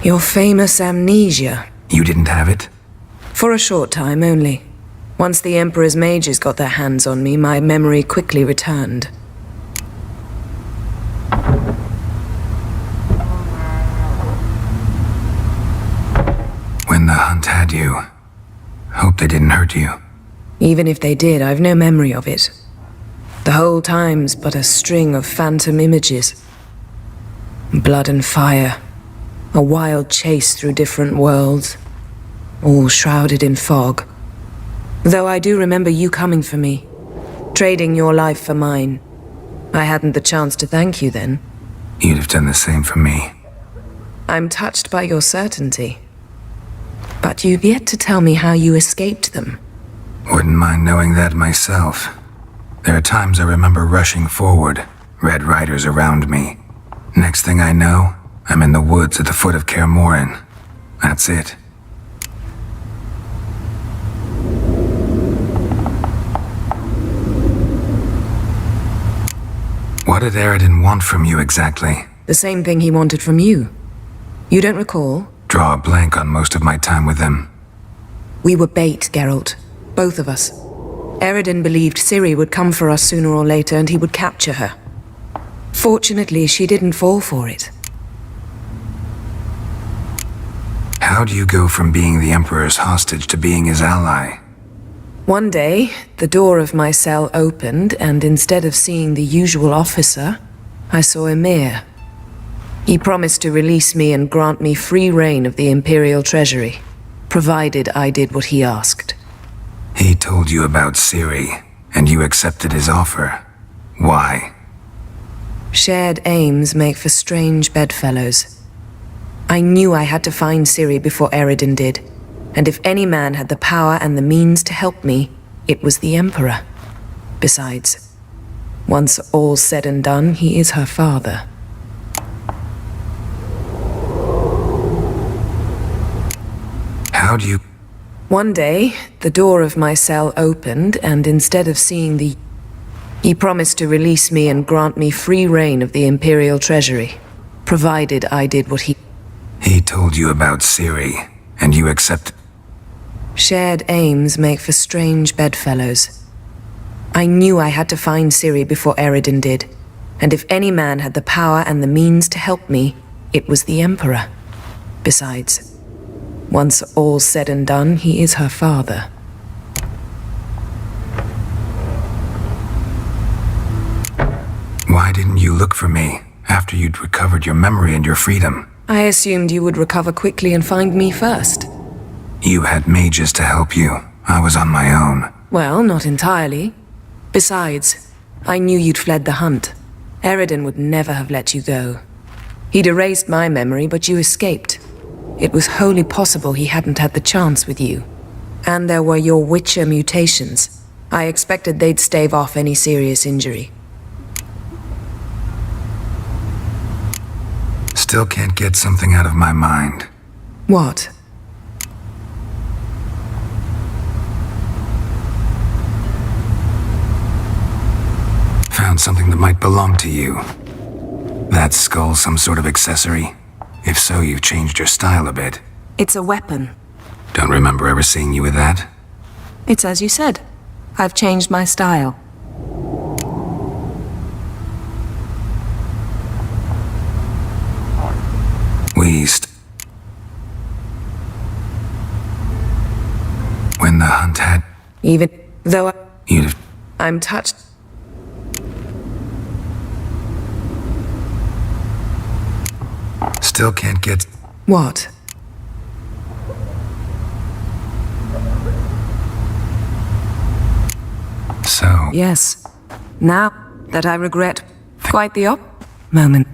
Your famous amnesia. You didn't have it? For a short time only. Once the Emperor's mages got their hands on me, my memory quickly returned. When the Hunt had you, hope they didn't hurt you. Even if they did, I've no memory of it. The whole time's but a string of phantom images. Blood and fire. A wild chase through different worlds. All shrouded in fog. Though I do remember you coming for me. Trading your life for mine. I hadn't the chance to thank you then. You'd have done the same for me. I'm touched by your certainty. But you've yet to tell me how you escaped them. Wouldn't mind knowing that myself. There are times I remember rushing forward, Red Riders around me. Next thing I know, I'm in the woods at the foot of Kaer Morhen. That's it. What did Eridan want from you exactly? The same thing he wanted from you. You don't recall? Draw a blank on most of my time with him. We were bait, Geralt. Both of us. Eridan believed Ciri would come for us sooner or later and he would capture her. Fortunately, she didn't fall for it. How do you go from being the Emperor's hostage to being his ally? One day, the door of my cell opened, and instead of seeing the usual officer, I saw Emhyr. He promised to release me and grant me free reign of the Imperial Treasury, provided I did what he asked. He told you about Ciri, and you accepted his offer. Why? Shared aims make for strange bedfellows. I knew I had to find Ciri before Eridan did, and if any man had the power and the means to help me, it was the Emperor. Besides, once all's said and done, he is her father. How do you... One day, the door of my cell opened, and instead of seeing the... He promised to release me and grant me free reign of the Imperial Treasury, provided I did what he... He told you about Ciri, and you accepted... Shared aims make for strange bedfellows. I knew I had to find Ciri before Eridan did, and if any man had the power and the means to help me, it was the Emperor. Besides, once all's said and done, he is her father. Why didn't you look for me after you'd recovered your memory and your freedom? I assumed you would recover quickly and find me first. You had mages to help you. I was on my own. Well, not entirely. Besides, I knew you'd fled the Hunt. Eridan would never have let you go. He'd erased my memory, but you escaped. It was wholly possible he hadn't had the chance with you. And there were your Witcher mutations. I expected they'd stave off any serious injury. Still can't get something out of my mind. What? Found something that might belong to you. That skull some sort of accessory? If so, you've changed your style a bit. It's a weapon. Don't remember ever seeing you with that. It's as you said. I've changed my style. When the Hunt had... Even though You'd have... I'm touched. Still can't get... What? So... Yes. Now that I regret quite the moment.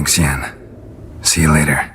Thanks, Yan. See you later.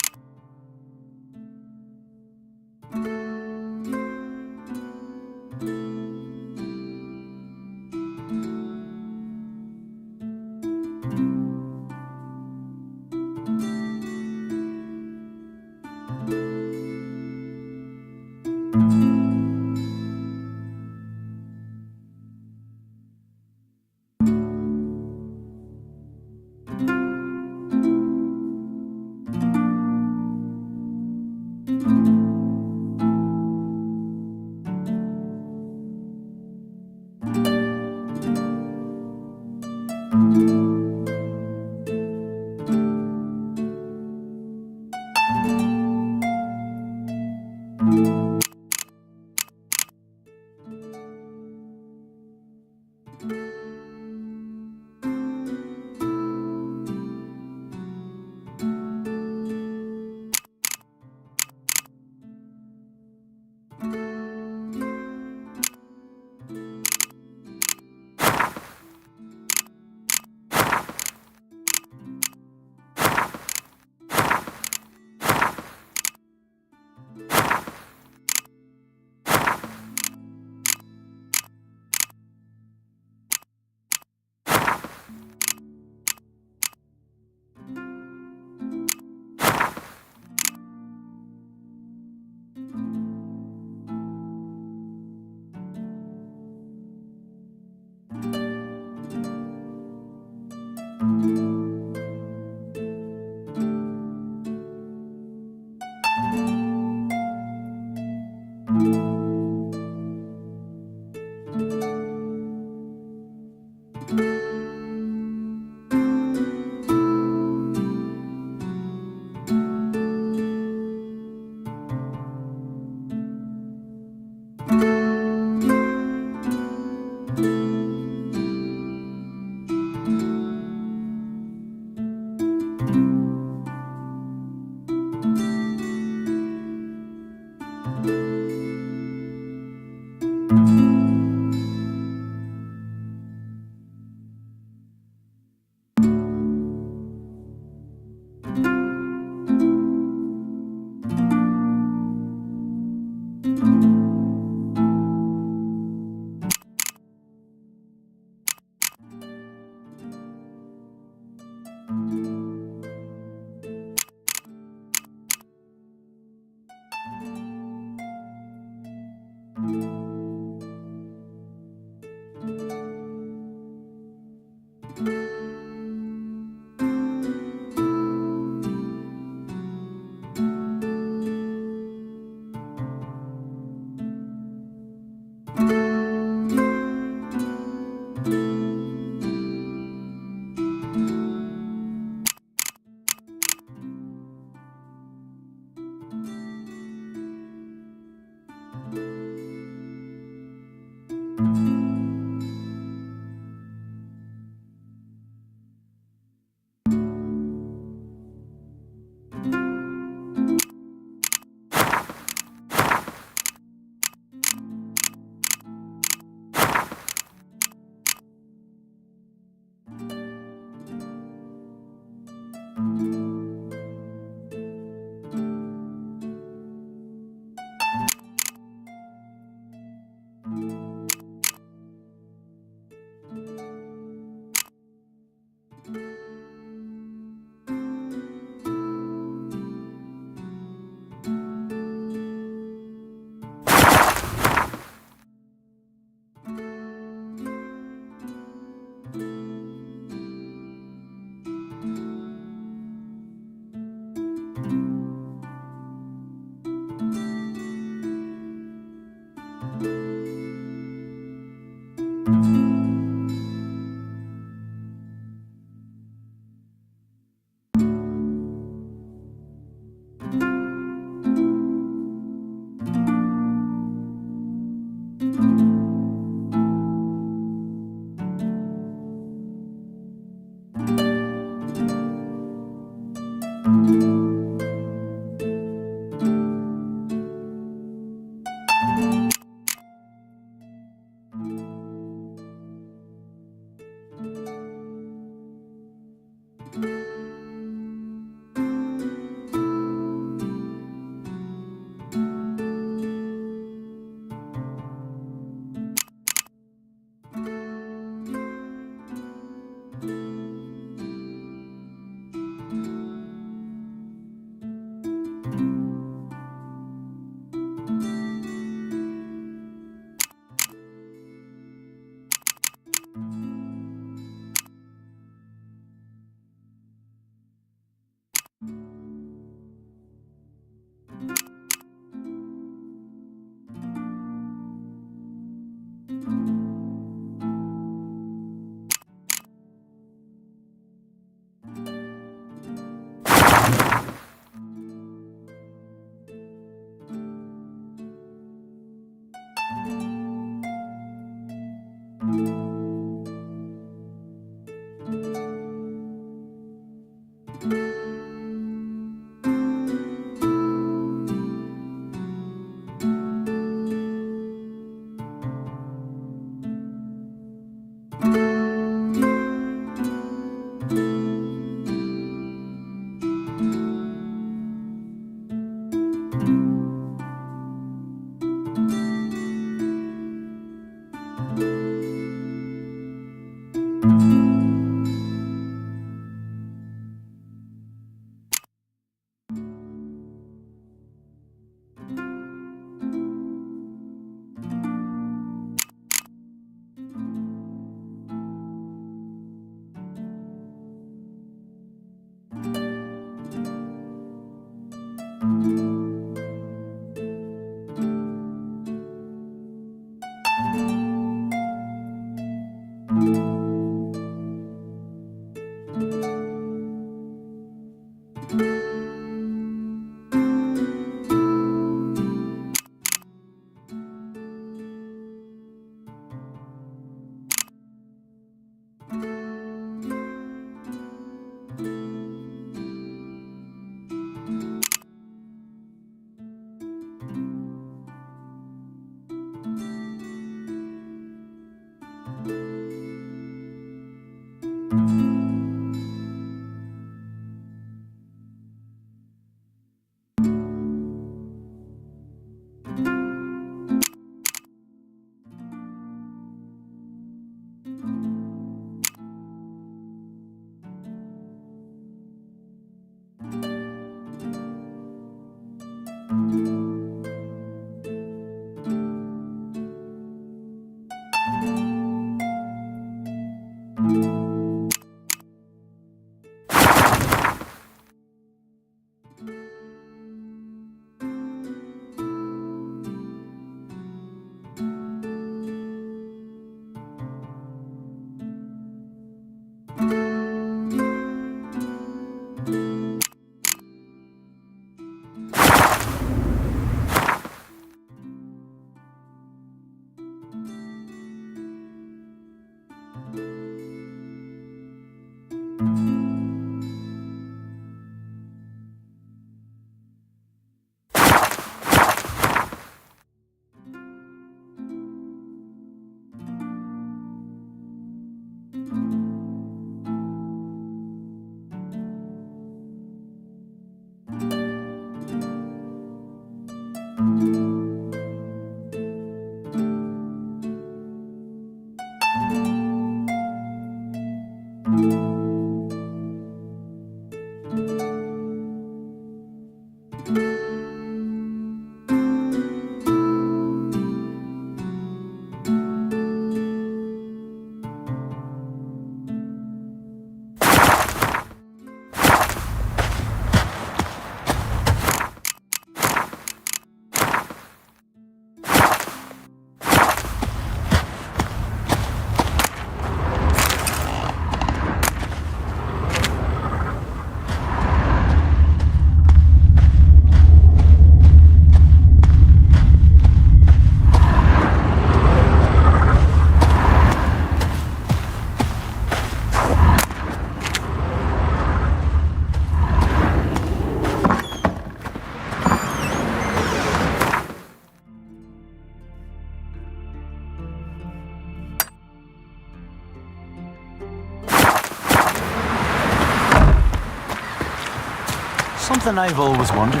Something I've always wondered.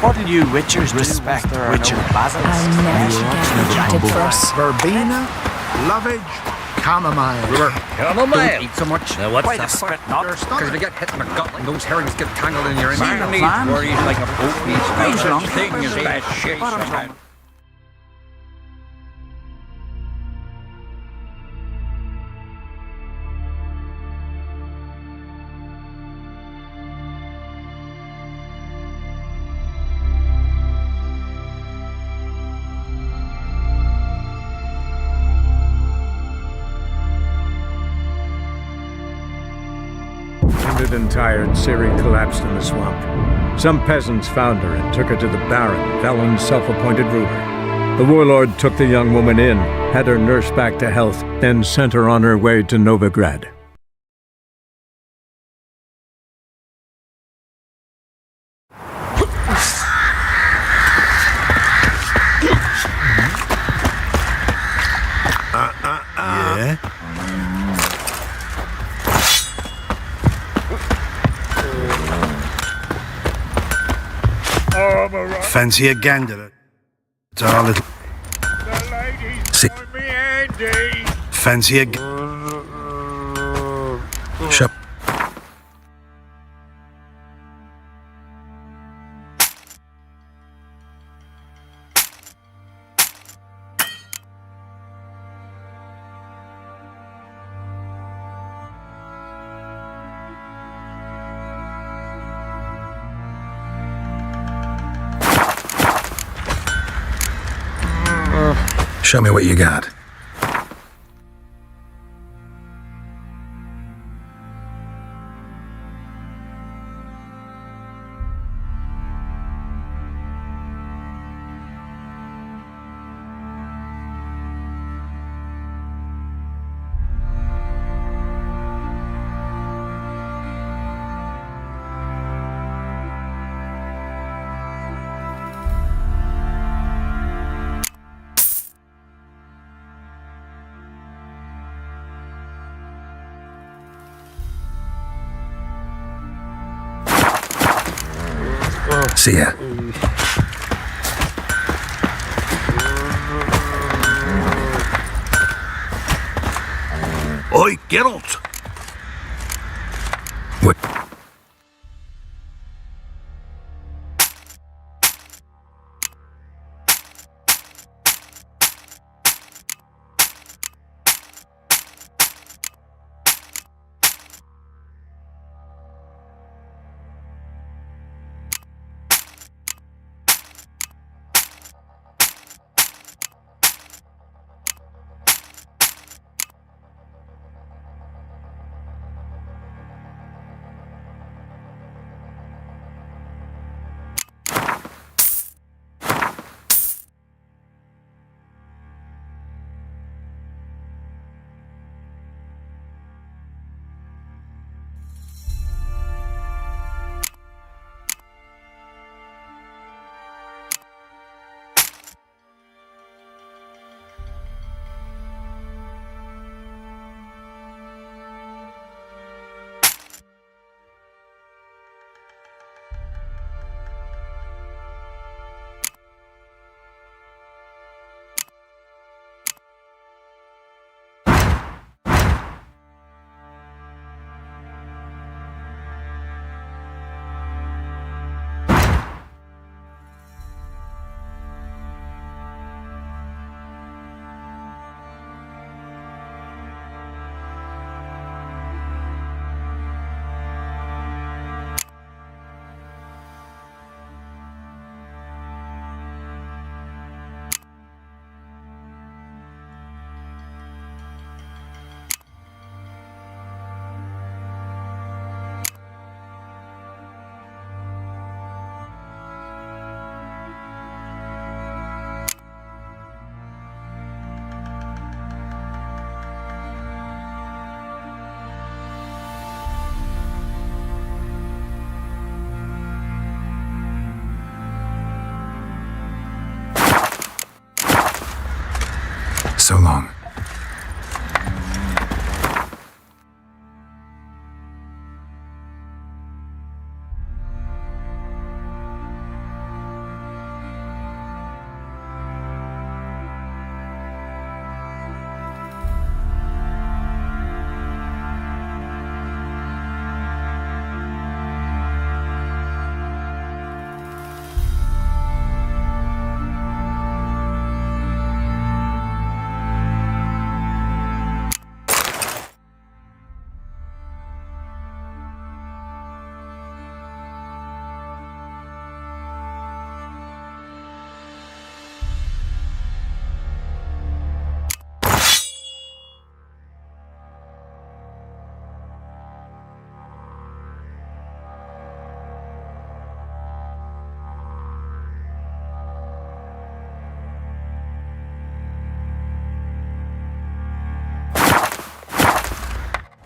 What'll you witchers respect witcher basilisk? I never should get for us. Verbena, lovage, chamomile. Don't eat so much. what's Why that? the spit not? Because if you get hit in the gut and those herrings get tangled in your See the underneath, plan? worries like a boat needs Strange long thing is time. bad shit. Bottom top. Wounded and tired, Ciri collapsed in the swamp. Some peasants found her and took her to the Baron, Velen's self-appointed ruler. The warlord took the young woman in, had her nursed back to health, then sent her on her way to Novigrad. Yeah? Fancy a gander? It's our little... Sick. Fancy a... Shut... Show me what you got. See ya. Oi, Geralt! What? So long.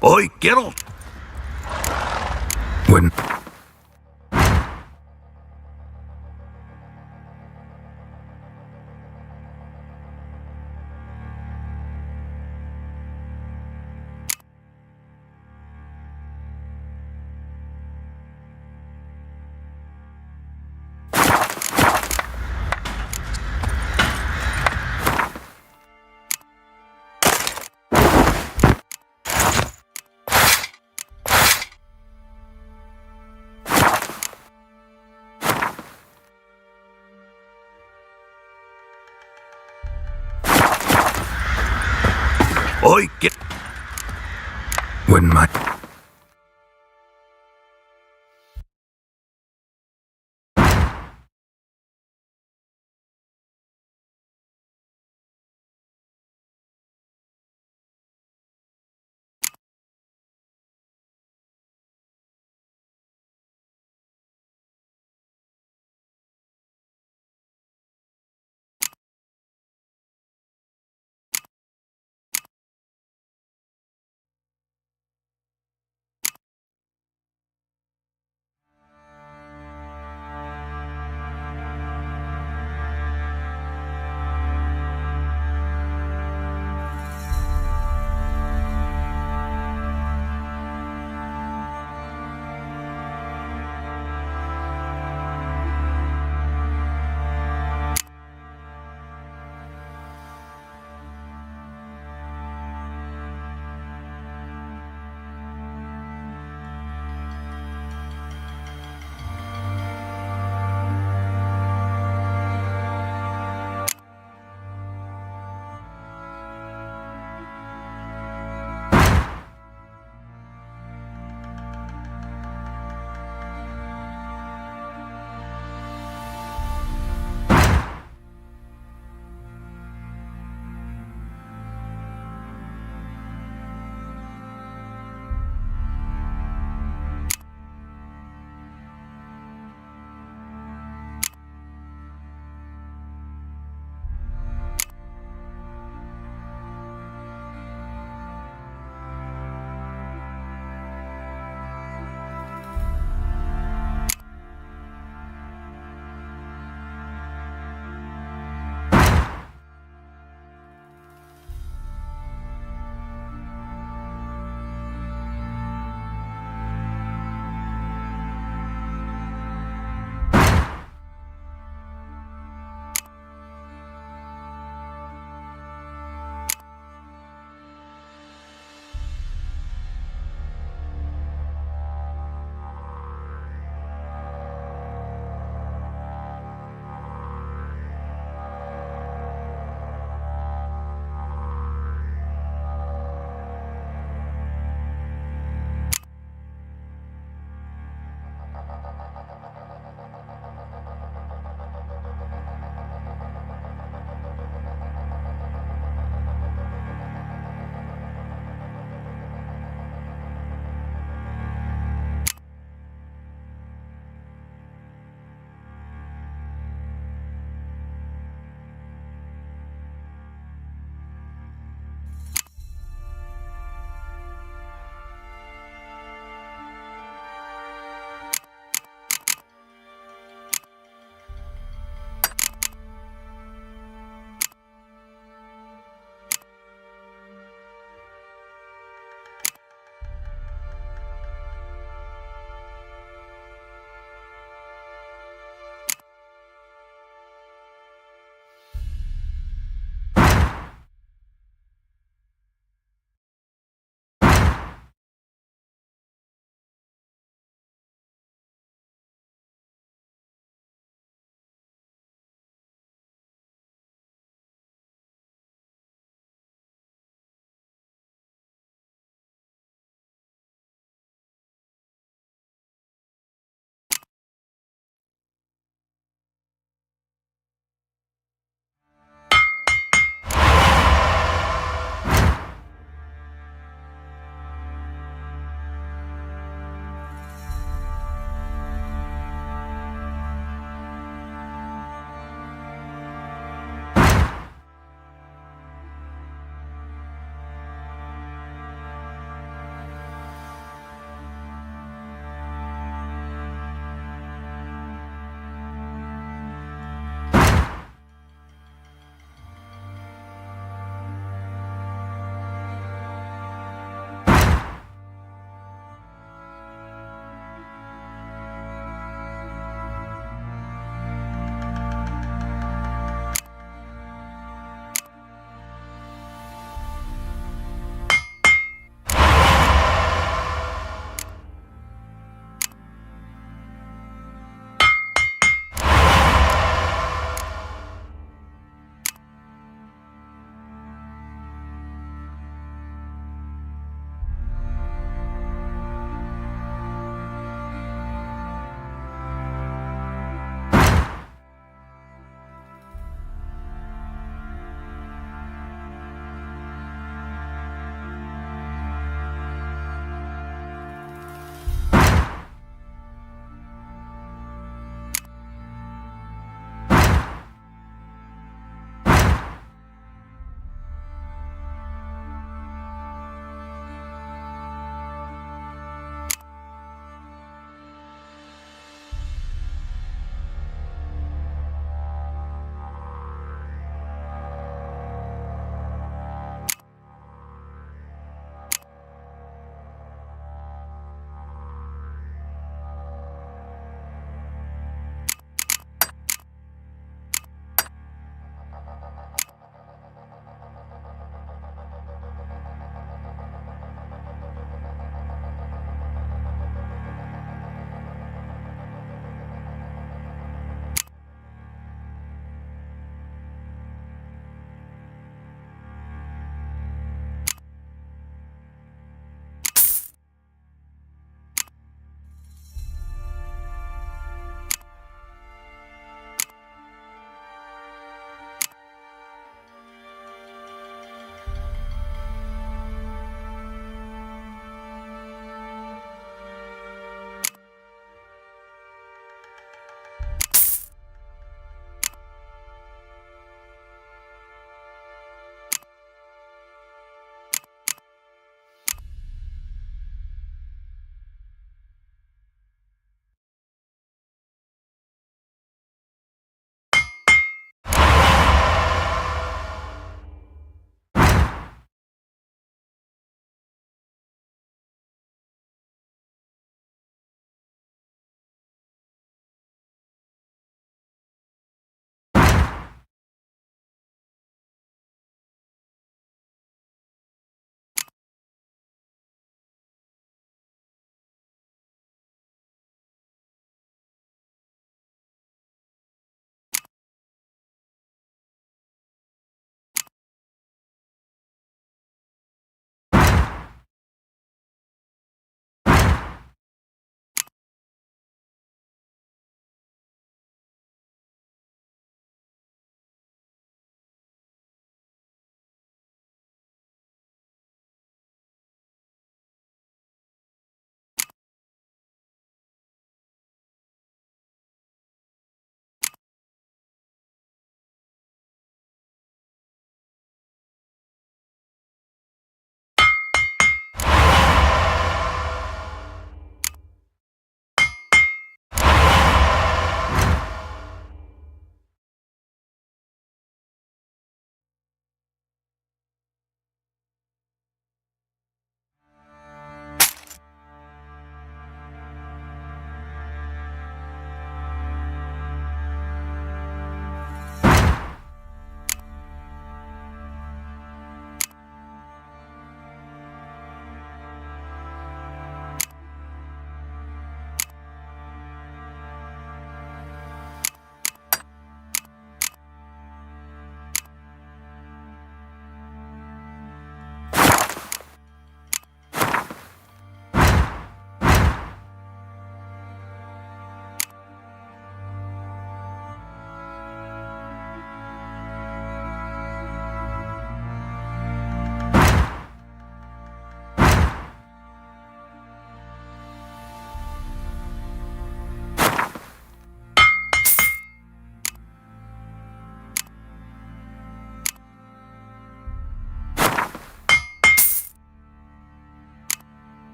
Oi, Geralt! Wouldn't. Oi, Wouldn't mind.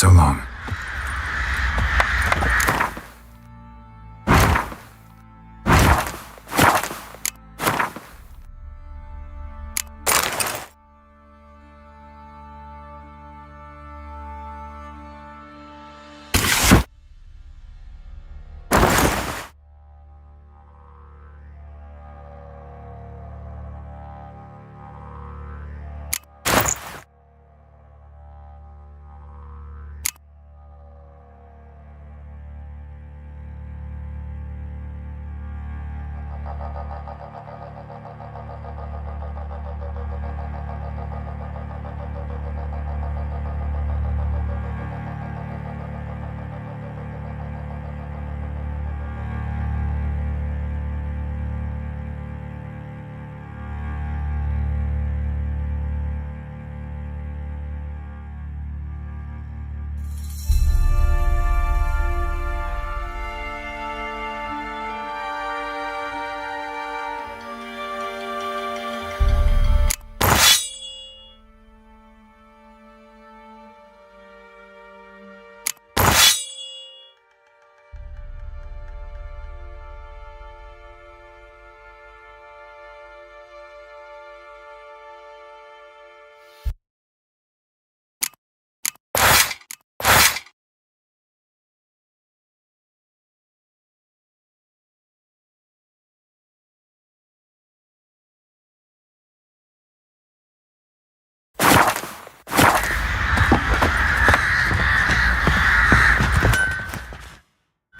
So long.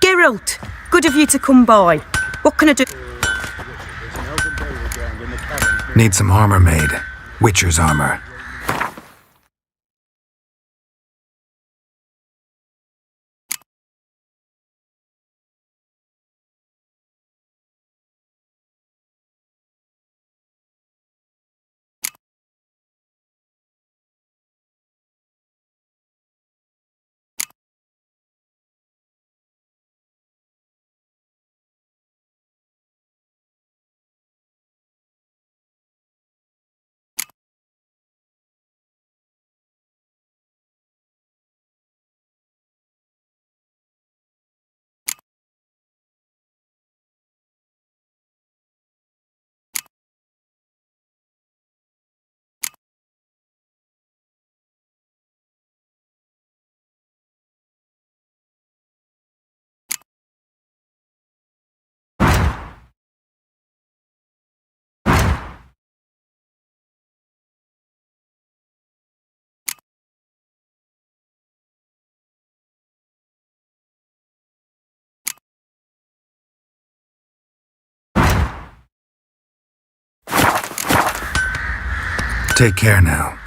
Geralt, good of you to come by. What can I do? Need some armor made. Witcher's armor. Take care now.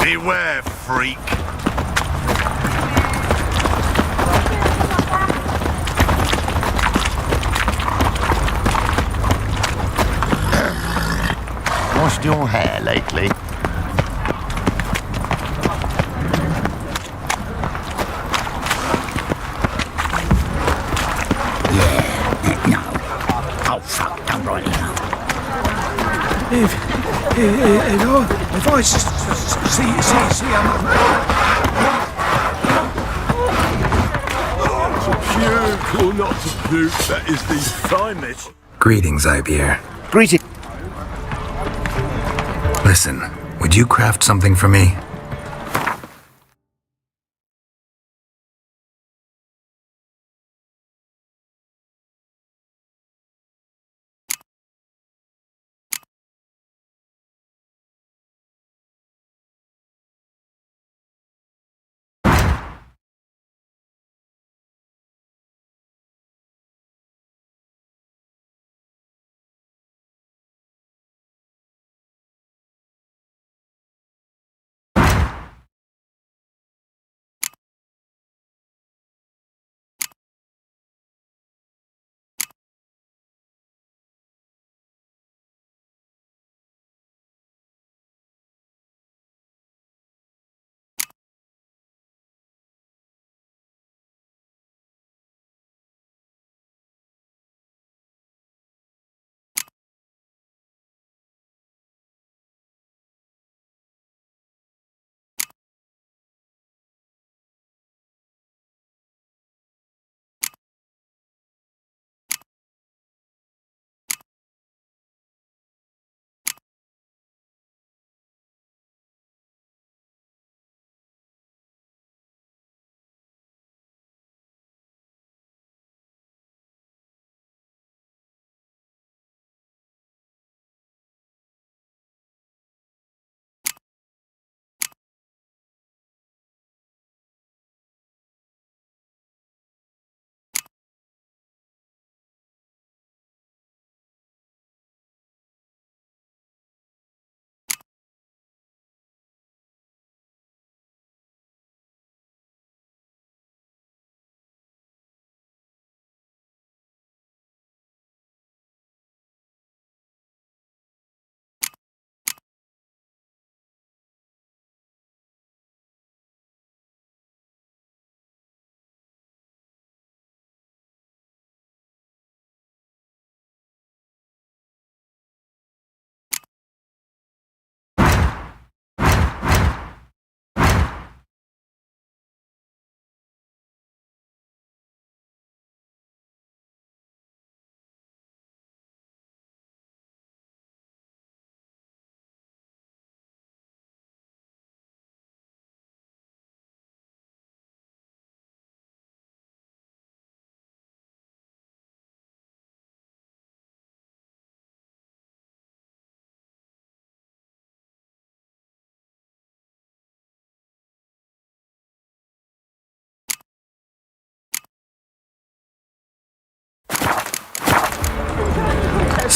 Beware, freak. Washed your hair lately? Yeah, no. Oh, fuck, I'm right now. If I see Puke or not to puke, that is the finest. Greetings, Ibeer. Greetings. Listen, would you craft something for me?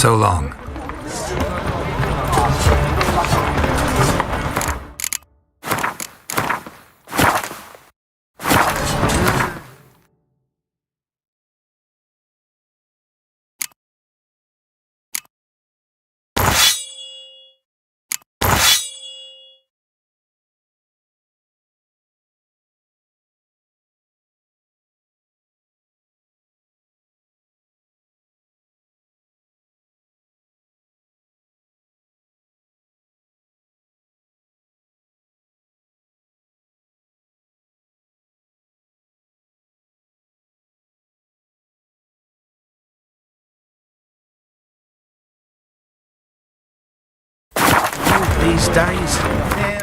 So long. These days,